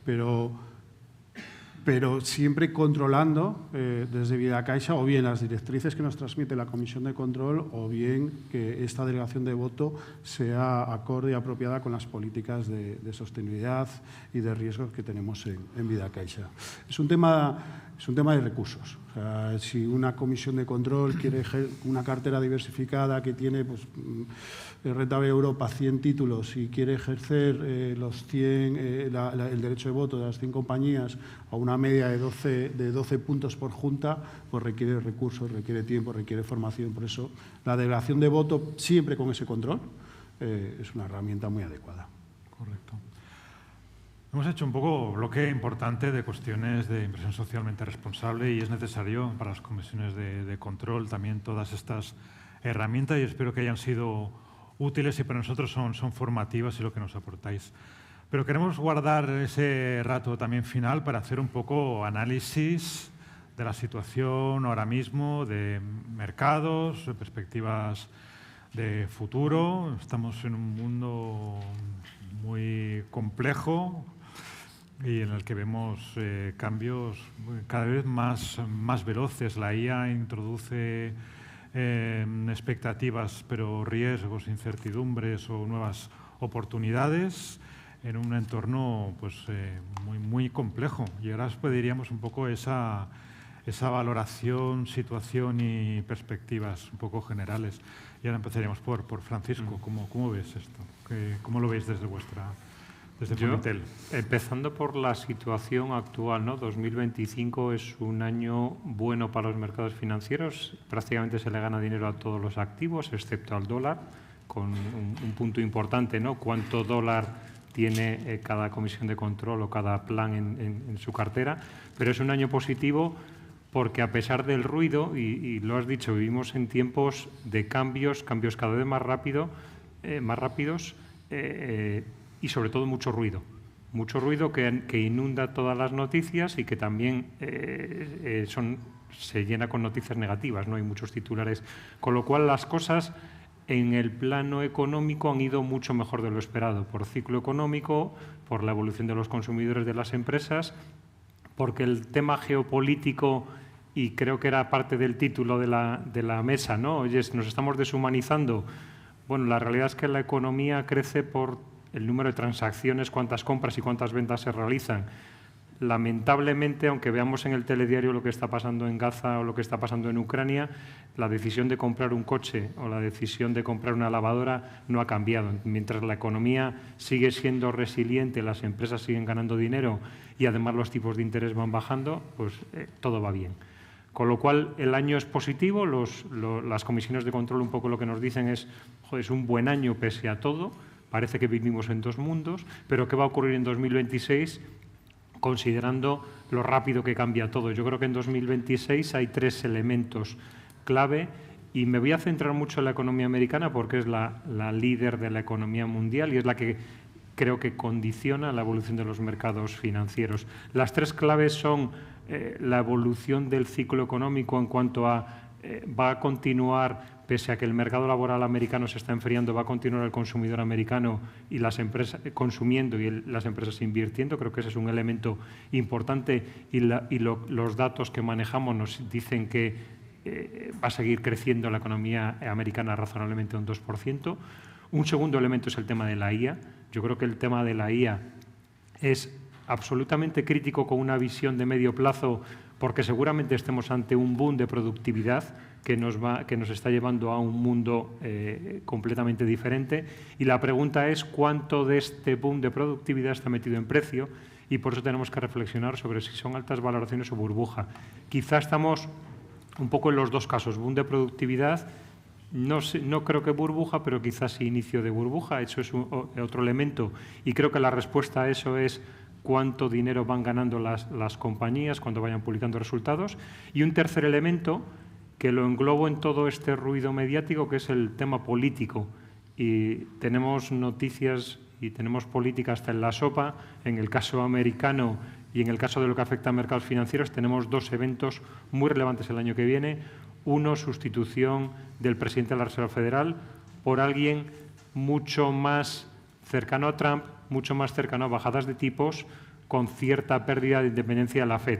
pero siempre controlando desde Vidacaixa o bien las directrices que nos transmite la Comisión de Control o bien que esta delegación de voto sea acorde y apropiada con las políticas de sostenibilidad y de riesgos que tenemos en Vidacaixa. Es un tema de recursos. O sea, si una Comisión de Control quiere una cartera diversificada que tiene pues, Renta B Europa 100 títulos y quiere ejercer los 100, el derecho de voto de las 100 compañías a una media de 12 puntos por junta, pues requiere recursos, requiere tiempo, requiere formación. Por eso la delegación de voto, siempre con ese control, es una herramienta muy adecuada. Correcto. Hemos hecho un poco bloque importante de cuestiones de inversión socialmente responsable y es necesario para las comisiones de control también todas estas herramientas y espero que hayan sido útiles y para nosotros son formativas y lo que nos aportáis. Pero queremos guardar ese rato también final para hacer un poco análisis de la situación ahora mismo, de mercados, de perspectivas de futuro. Estamos en un mundo muy complejo y en el que vemos cambios cada vez más veloces. La IA introduce expectativas, pero riesgos, incertidumbres o nuevas oportunidades en un entorno pues, muy complejo. Y ahora os pediríamos un poco esa valoración, situación y perspectivas un poco generales. Y ahora empezaríamos por Francisco. ¿Cómo ves esto? ¿Cómo lo veis desde Fonitel? Empezando por la situación actual, ¿no? 2025 es un año bueno para los mercados financieros. Prácticamente se le gana dinero a todos los activos, excepto al dólar, con un punto importante, ¿no? ¿Cuánto dólar tiene cada comisión de control o cada plan en su cartera? Pero es un año positivo porque a pesar del ruido, y lo has dicho, vivimos en tiempos de cambios cada vez más rápidos y sobre todo mucho ruido que inunda todas las noticias y que también se llena con noticias negativas, ¿no? Hay muchos titulares, con lo cual las cosas en el plano económico han ido mucho mejor de lo esperado, por ciclo económico, por la evolución de los consumidores de las empresas, porque el tema geopolítico, y creo que era parte del título de la mesa, ¿no? Oye, nos estamos deshumanizando. Bueno, la realidad es que la economía crece por el número de transacciones, cuántas compras y cuántas ventas se realizan. Lamentablemente, aunque veamos en el telediario lo que está pasando en Gaza o lo que está pasando en Ucrania, la decisión de comprar un coche o la decisión de comprar una lavadora no ha cambiado. Mientras la economía sigue siendo resiliente, las empresas siguen ganando dinero y además los tipos de interés van bajando, pues todo va bien. Con lo cual, el año es positivo, las comisiones de control un poco lo que nos dicen es, joder, es un buen año pese a todo, parece que vivimos en dos mundos, pero ¿qué va a ocurrir en 2026 considerando lo rápido que cambia todo? Yo creo que en 2026 hay 3 elementos clave y me voy a centrar mucho en la economía americana porque es la líder de la economía mundial y es la que creo que condiciona la evolución de los mercados financieros. Las 3 claves son la evolución del ciclo económico en cuanto a va a continuar, pese a que el mercado laboral americano se está enfriando, va a continuar el consumidor americano y las empresas consumiendo y las empresas invirtiendo. Creo que ese es un elemento importante y los datos que manejamos nos dicen que va a seguir creciendo la economía americana razonablemente un 2%. Un segundo elemento es el tema de la IA. Yo creo que el tema de la IA es absolutamente crítico con una visión de medio plazo porque seguramente estemos ante un boom de productividad que nos está llevando a un mundo completamente diferente. Y la pregunta es cuánto de este boom de productividad está metido en precio y por eso tenemos que reflexionar sobre si son altas valoraciones o burbuja. Quizá estamos un poco en los dos casos, boom de productividad. No creo que burbuja, pero quizás sí inicio de burbuja. Eso es otro elemento y creo que la respuesta a eso es cuánto dinero van ganando las compañías cuando vayan publicando resultados. Y un tercer elemento que lo englobo en todo este ruido mediático, que es el tema político. Y tenemos noticias y tenemos política hasta en la sopa. En el caso americano y en el caso de lo que afecta a mercados financieros, tenemos 2 eventos muy relevantes el año que viene. Uno, sustitución del presidente de la Reserva Federal por alguien mucho más cercano a Trump, mucho más cercano a bajadas de tipos, con cierta pérdida de independencia de la FED.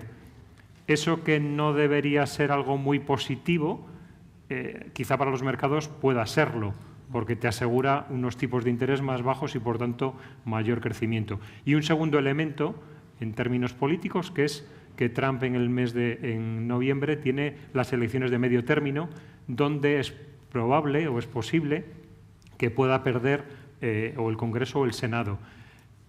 Eso que no debería ser algo muy positivo, quizá para los mercados pueda serlo, porque te asegura unos tipos de interés más bajos y, por tanto, mayor crecimiento. Y un segundo elemento, en términos políticos, que es que Trump en noviembre tiene las elecciones de medio término, donde es probable o es posible que pueda perder o el Congreso o el Senado.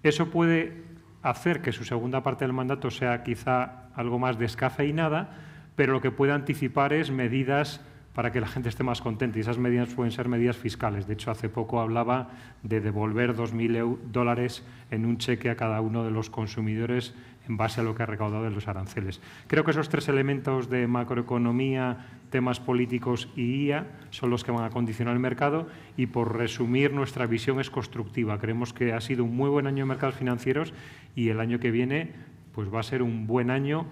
Eso puede hacer que su segunda parte del mandato sea quizá algo más descafeinada, pero lo que puede anticipar es medidas para que la gente esté más contenta y esas medidas pueden ser medidas fiscales. De hecho, hace poco hablaba de devolver $2.000 en un cheque a cada uno de los consumidores en base a lo que ha recaudado de los aranceles. Creo que esos 3 elementos de macroeconomía, temas políticos y IA son los que van a condicionar el mercado y, por resumir, nuestra visión es constructiva. Creemos que ha sido un muy buen año en mercados financieros y el año que viene pues va a ser un buen año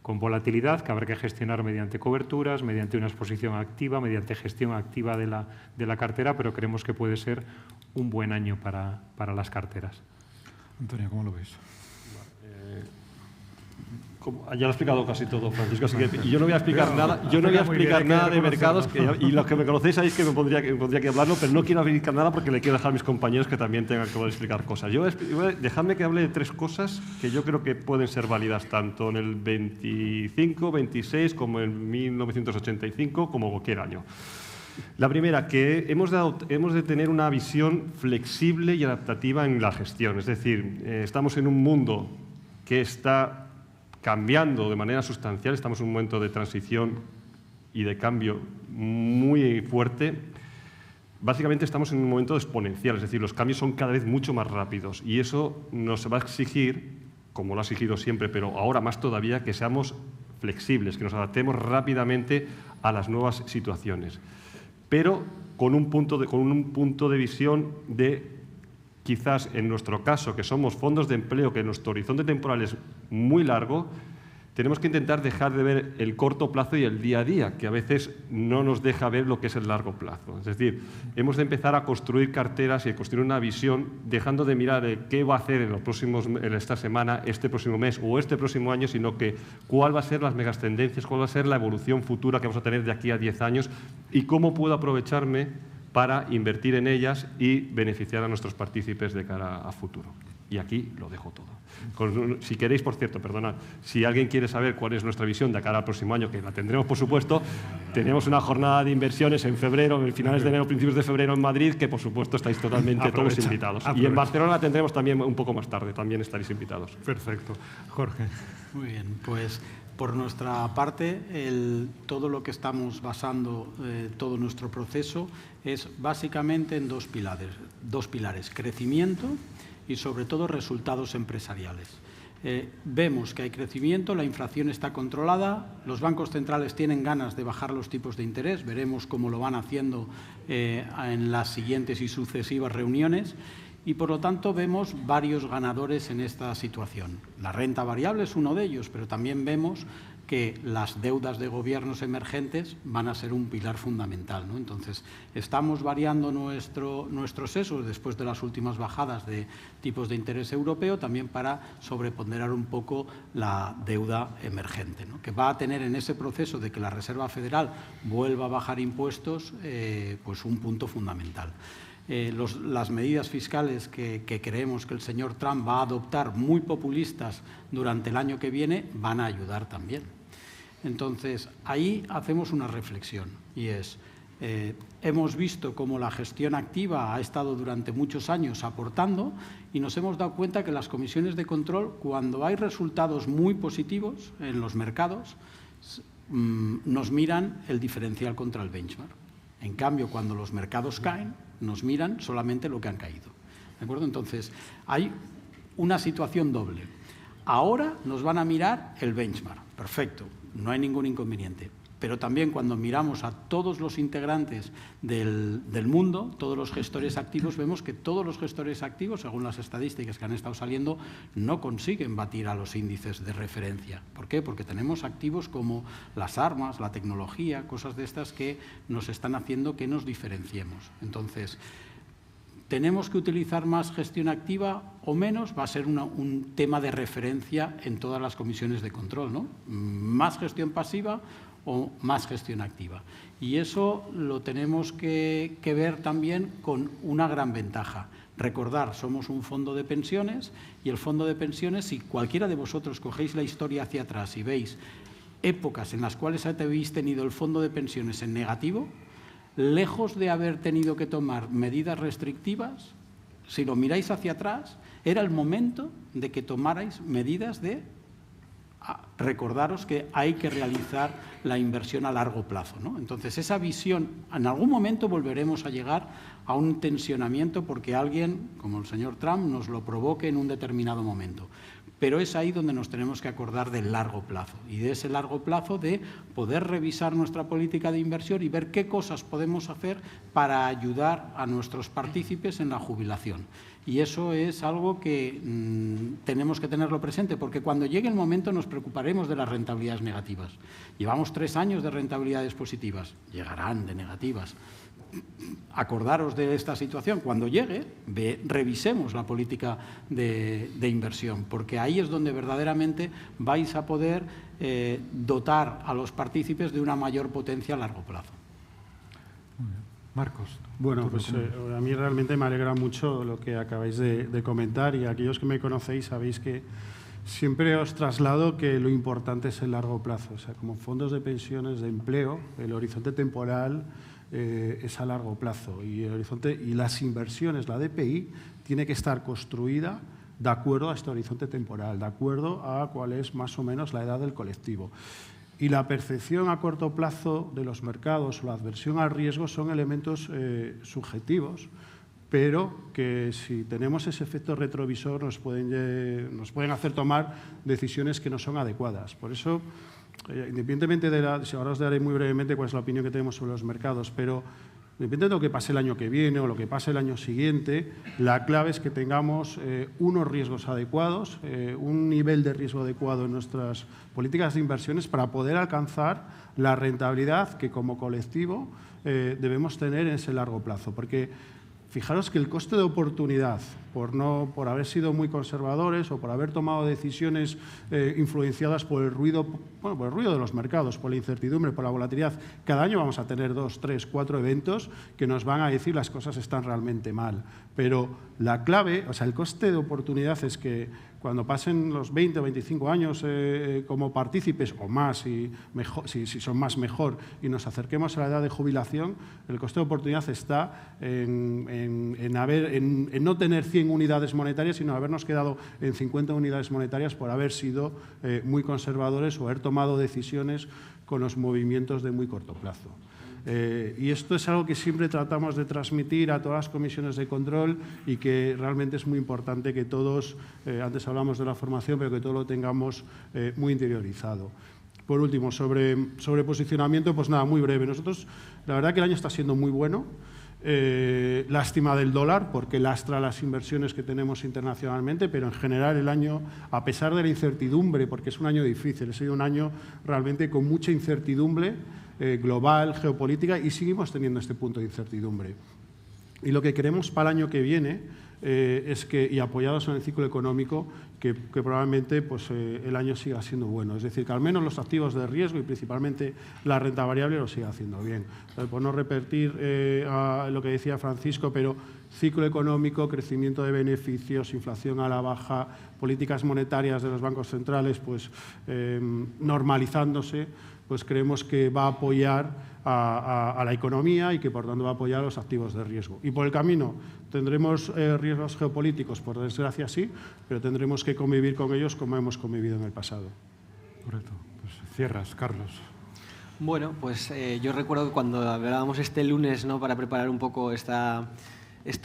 con volatilidad que habrá que gestionar mediante coberturas, mediante una exposición activa, mediante gestión activa de la cartera, pero creemos que puede ser un buen año para las carteras. Antonio, ¿cómo lo ves? Ya lo ha explicado casi todo, Francisco, así que yo no voy a explicar nada. Yo no voy a explicar nada de mercados y los que me conocéis sabéis que me pondría que hablarlo, pero no quiero explicar nada porque le quiero dejar a mis compañeros que también tengan que poder explicar cosas. Dejadme que hable de 3 cosas que yo creo que pueden ser válidas tanto en el 25, 26 como en 1985, como cualquier año. La primera, que hemos de tener una visión flexible y adaptativa en la gestión. Es decir, estamos en un mundo que está cambiando de manera sustancial, estamos en un momento de transición y de cambio muy fuerte. Básicamente estamos en un momento exponencial, es decir, los cambios son cada vez mucho más rápidos y eso nos va a exigir, como lo ha exigido siempre, pero ahora más todavía, que seamos flexibles, que nos adaptemos rápidamente a las nuevas situaciones, pero con un punto de visión de, quizás en nuestro caso, que somos fondos de empleo, que nuestro horizonte temporal es muy largo, tenemos que intentar dejar de ver el corto plazo y el día a día, que a veces no nos deja ver lo que es el largo plazo. Es decir, hemos de empezar a construir carteras y a construir una visión, dejando de mirar qué va a hacer en esta semana, este próximo mes o este próximo año, sino que cuál va a ser las megas tendencias, cuál va a ser la evolución futura que vamos a tener de aquí a 10 años y cómo puedo aprovecharme para invertir en ellas y beneficiar a nuestros partícipes de cara a futuro. Y aquí lo dejo todo. Si queréis, por cierto, perdonad, si alguien quiere saber cuál es nuestra visión de cara al próximo año, que la tendremos, por supuesto, tenemos una jornada de inversiones en febrero, en finales de enero, principios de febrero en Madrid, que por supuesto estáis totalmente todos invitados. Y en Barcelona la tendremos también un poco más tarde, también estaréis invitados. Perfecto. Jorge. Muy bien, pues Por nuestra parte, todo lo que estamos basando todo nuestro proceso es básicamente en dos pilares, crecimiento y sobre todo resultados empresariales. Vemos que hay crecimiento, la inflación está controlada, los bancos centrales tienen ganas de bajar los tipos de interés, veremos cómo lo van haciendo en las siguientes y sucesivas reuniones y, por lo tanto, vemos varios ganadores en esta situación. La renta variable es uno de ellos, pero también vemos que las deudas de gobiernos emergentes van a ser un pilar fundamental, ¿no? Entonces, estamos variando nuestros sesos después de las últimas bajadas de tipos de interés europeo también para sobreponderar un poco la deuda emergente, ¿no? Que va a tener en ese proceso de que la Reserva Federal vuelva a bajar impuestos pues un punto fundamental. Las medidas fiscales que creemos que el señor Trump va a adoptar, muy populistas, durante el año que viene, van a ayudar también. Entonces, ahí hacemos una reflexión y es, hemos visto cómo la gestión activa ha estado durante muchos años aportando y nos hemos dado cuenta que las comisiones de control, cuando hay resultados muy positivos en los mercados, nos miran el diferencial contra el benchmark. En cambio, cuando los mercados caen, nos miran solamente lo que han caído. ¿De acuerdo? Entonces, hay una situación doble. Ahora nos van a mirar el benchmark. Perfecto, no hay ningún inconveniente. Pero también cuando miramos a todos los integrantes del mundo, todos los gestores activos, vemos que todos los gestores activos, según las estadísticas que han estado saliendo, no consiguen batir a los índices de referencia. ¿Por qué? Porque tenemos activos como las armas, la tecnología, cosas de estas que nos están haciendo que nos diferenciemos. Entonces, ¿tenemos que utilizar más gestión activa o menos? Va a ser un tema de referencia en todas las comisiones de control, ¿no? ¿Más gestión pasiva o más gestión activa? Y eso lo tenemos que ver también con una gran ventaja. Recordar, somos un fondo de pensiones y el fondo de pensiones, si cualquiera de vosotros cogéis la historia hacia atrás y veis épocas en las cuales habéis tenido el fondo de pensiones en negativo, lejos de haber tenido que tomar medidas restrictivas, si lo miráis hacia atrás, era el momento de que tomarais medidas de recordaros que hay que realizar la inversión a largo plazo, ¿no? Entonces, esa visión, en algún momento volveremos a llegar a un tensionamiento porque alguien, como el señor Trump, nos lo provoque en un determinado momento. Pero es ahí donde nos tenemos que acordar del largo plazo y de ese largo plazo de poder revisar nuestra política de inversión y ver qué cosas podemos hacer para ayudar a nuestros partícipes en la jubilación. Y eso es algo que tenemos que tenerlo presente, porque cuando llegue el momento nos preocuparemos de las rentabilidades negativas. Llevamos 3 años de rentabilidades positivas, llegarán de negativas. Acordaros de esta situación. Cuando llegue, revisemos la política de inversión, porque ahí es donde verdaderamente vais a poder dotar a los partícipes de una mayor potencia a largo plazo. Marcos. Bueno, pues a mí realmente me alegra mucho lo que acabáis de comentar y aquellos que me conocéis sabéis que siempre os traslado que lo importante es el largo plazo. O sea, como fondos de pensiones de empleo, el horizonte temporal es a largo plazo y el horizonte y las inversiones, la DPI, tiene que estar construida de acuerdo a este horizonte temporal, de acuerdo a cuál es más o menos la edad del colectivo. Y la percepción a corto plazo de los mercados o la adversión al riesgo son elementos subjetivos, pero que si tenemos ese efecto retrovisor nos pueden hacer tomar decisiones que no son adecuadas. Por eso, independientemente de ahora os daré muy brevemente cuál es la opinión que tenemos sobre los mercados, pero independientemente de lo que pase el año que viene o lo que pase el año siguiente, la clave es que tengamos unos riesgos adecuados, un nivel de riesgo adecuado en nuestras políticas de inversiones para poder alcanzar la rentabilidad que como colectivo debemos tener en ese largo plazo. Porque fijaros que el coste de oportunidad por haber sido muy conservadores o por haber tomado decisiones influenciadas por el ruido, bueno, por el ruido de los mercados, por la incertidumbre, por la volatilidad, cada año vamos a tener 2, 3, 4 eventos que nos van a decir las cosas están realmente mal. Pero la clave, o sea, el coste de oportunidad es que cuando pasen los 20 o 25 años como partícipes o más, y mejor, si son más mejor, y nos acerquemos a la edad de jubilación, el coste de oportunidad está en no tener 100 unidades monetarias, sino habernos quedado en 50 unidades monetarias por haber sido muy conservadores o haber tomado decisiones con los movimientos de muy corto plazo. Y esto es algo que siempre tratamos de transmitir a todas las comisiones de control y que realmente es muy importante que todos, antes hablamos de la formación, pero que todos lo tengamos muy interiorizado. Por último, sobre posicionamiento, pues nada, muy breve. Nosotros, la verdad que el año está siendo muy bueno. Lástima del dólar, porque lastra las inversiones que tenemos internacionalmente, pero en general el año, a pesar de la incertidumbre, porque es un año difícil, ha sido un año realmente con mucha incertidumbre global, geopolítica, y seguimos teniendo este punto de incertidumbre. Y lo que queremos para el año que viene es que, y apoyados en el ciclo económico, que probablemente pues, el año siga siendo bueno. Es decir, que al menos los activos de riesgo y principalmente la renta variable lo siga haciendo bien. Entonces, por no repetir lo que decía Francisco, pero ciclo económico, crecimiento de beneficios, inflación a la baja, políticas monetarias de los bancos centrales pues, normalizándose, pues creemos que va a apoyar a la economía y que por tanto va a apoyar a los activos de riesgo. Y por el camino tendremos riesgos geopolíticos, por desgracia sí, pero tendremos que convivir con ellos como hemos convivido en el pasado. Correcto. Pues cierras, Carlos. Bueno, pues yo recuerdo que cuando hablábamos este lunes, ¿no?, para preparar un poco esta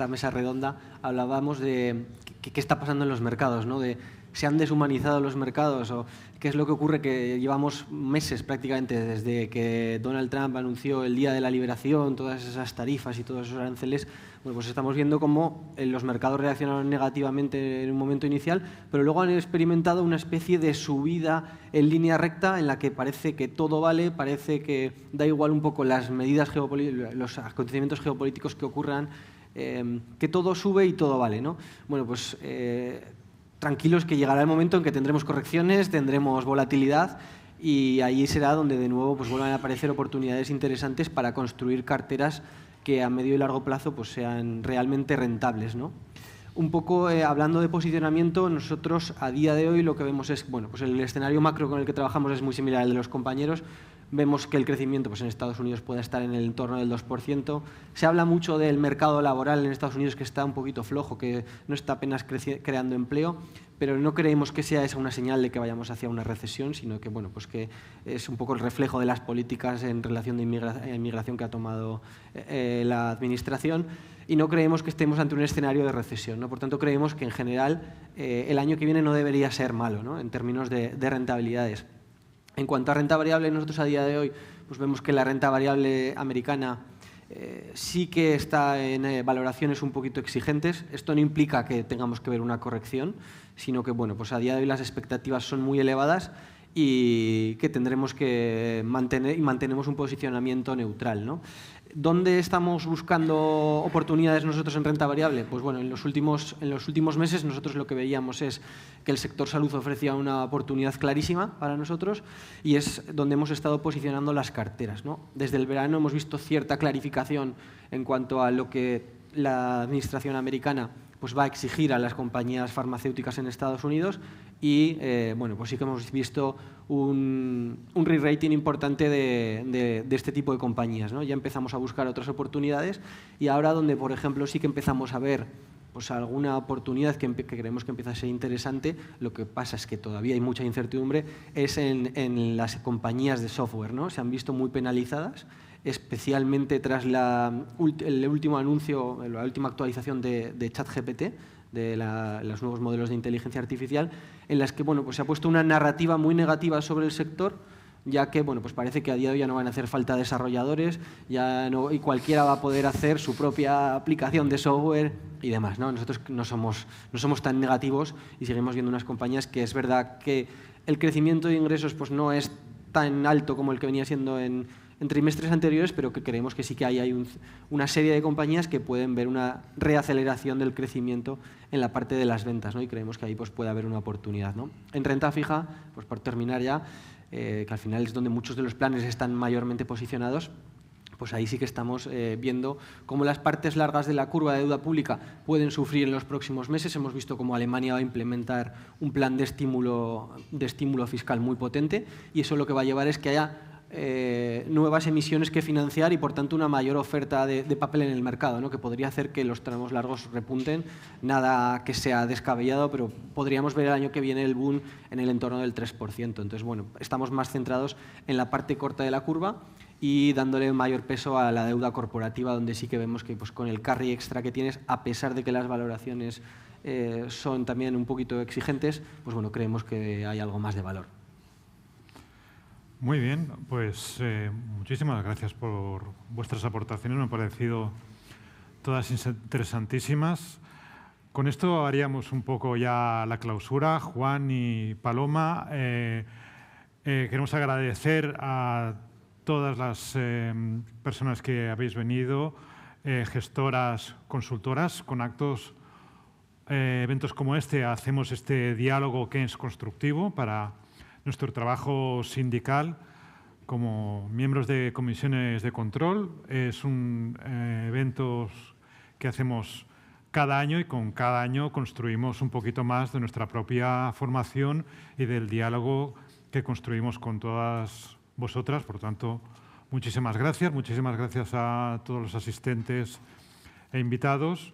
mesa redonda, hablábamos de qué está pasando en los mercados, ¿no? De ¿se han deshumanizado los mercados o qué es lo que ocurre? Que llevamos meses prácticamente desde que Donald Trump anunció el Día de la Liberación, todas esas tarifas y todos esos aranceles. Bueno, pues estamos viendo cómo los mercados reaccionaron negativamente en un momento inicial, pero luego han experimentado una especie de subida en línea recta en la que parece que todo vale, parece que da igual un poco las medidas geopolíticas, los acontecimientos geopolíticos que ocurran, que todo sube y todo vale, ¿no? Bueno, pues tranquilos, que llegará el momento en que tendremos correcciones, tendremos volatilidad y ahí será donde de nuevo pues vuelvan a aparecer oportunidades interesantes para construir carteras que a medio y largo plazo pues sean realmente rentables, ¿no? Un poco hablando de posicionamiento, nosotros a día de hoy lo que vemos es, bueno, pues el escenario macro con el que trabajamos es muy similar al de los compañeros. Vemos que el crecimiento pues en Estados Unidos puede estar en el entorno del 2%. Se habla mucho del mercado laboral en Estados Unidos, que está un poquito flojo, que no está apenas creando empleo, pero no creemos que sea esa una señal de que vayamos hacia una recesión, sino que, bueno, pues que es un poco el reflejo de las políticas en relación de inmigración que ha tomado la Administración, y no creemos que estemos ante un escenario de recesión, ¿no? Por tanto, creemos que en general el año que viene no debería ser malo, ¿no?, en términos de rentabilidades. En cuanto a renta variable, nosotros a día de hoy pues vemos que la renta variable americana sí que está en valoraciones un poquito exigentes. Esto no implica que tengamos que ver una corrección, sino que, bueno, pues a día de hoy las expectativas son muy elevadas y que tendremos que mantener y mantenemos un posicionamiento neutral, ¿no? ¿Dónde estamos buscando oportunidades nosotros en renta variable? Pues bueno, en los últimos meses nosotros lo que veíamos es que el sector salud ofrecía una oportunidad clarísima para nosotros y es donde hemos estado posicionando las carteras, ¿no? Desde el verano hemos visto cierta clarificación en cuanto a lo que la Administración americana pues va a exigir a las compañías farmacéuticas en Estados Unidos y bueno, pues sí que hemos visto un re-rating importante de este tipo de compañías, ¿no? Ya empezamos a buscar otras oportunidades y ahora donde, por ejemplo, sí que empezamos a ver pues alguna oportunidad que creemos que empieza a ser interesante, lo que pasa es que todavía hay mucha incertidumbre, es en las compañías de software, ¿no? Se han visto muy penalizadas, especialmente tras el último anuncio, la última actualización de ChatGPT, de los nuevos modelos de inteligencia artificial, en las que, bueno, pues se ha puesto una narrativa muy negativa sobre el sector, ya que, bueno, pues parece que a día de hoy ya no van a hacer falta desarrolladores, y cualquiera va a poder hacer su propia aplicación de software y demás, ¿no? Nosotros no somos tan negativos y seguimos viendo unas compañías que es verdad que el crecimiento de ingresos pues no es tan alto como el que venía siendo en trimestres anteriores, pero que creemos que sí que hay una serie de compañías que pueden ver una reaceleración del crecimiento en la parte de las ventas, ¿no? Y creemos que ahí pues, puede haber una oportunidad, ¿no? En renta fija, pues por terminar ya, que al final es donde muchos de los planes están mayormente posicionados, pues ahí sí que estamos viendo cómo las partes largas de la curva de deuda pública pueden sufrir en los próximos meses. Hemos visto cómo Alemania va a implementar un plan de estímulo fiscal muy potente, y eso lo que va a llevar es que haya nuevas emisiones que financiar y, por tanto, una mayor oferta de papel en el mercado, ¿no? Que podría hacer que los tramos largos repunten. Nada que sea descabellado, pero podríamos ver el año que viene el boom en el entorno del 3%. Entonces, bueno, estamos más centrados en la parte corta de la curva y dándole mayor peso a la deuda corporativa, donde sí que vemos que, pues, con el carry extra que tienes, a pesar de que las valoraciones son también un poquito exigentes, pues bueno, creemos que hay algo más de valor. Muy bien, pues muchísimas gracias por vuestras aportaciones, me han parecido todas interesantísimas. Con esto haríamos un poco ya la clausura. Juan y Paloma, queremos agradecer a todas las personas que habéis venido, gestoras, consultoras. Con eventos como este hacemos este diálogo que es constructivo para nuestro trabajo sindical como miembros de comisiones de control. Es un evento que hacemos cada año, y con cada año construimos un poquito más de nuestra propia formación y del diálogo que construimos con todas vosotras. Por tanto, muchísimas gracias a todos los asistentes e invitados,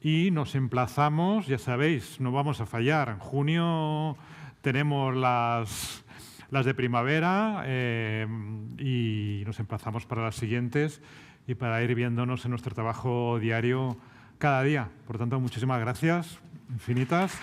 y nos emplazamos, ya sabéis, no vamos a fallar. En junio tenemos las de primavera y nos emplazamos para las siguientes y para ir viéndonos en nuestro trabajo diario cada día. Por tanto, muchísimas gracias, infinitas.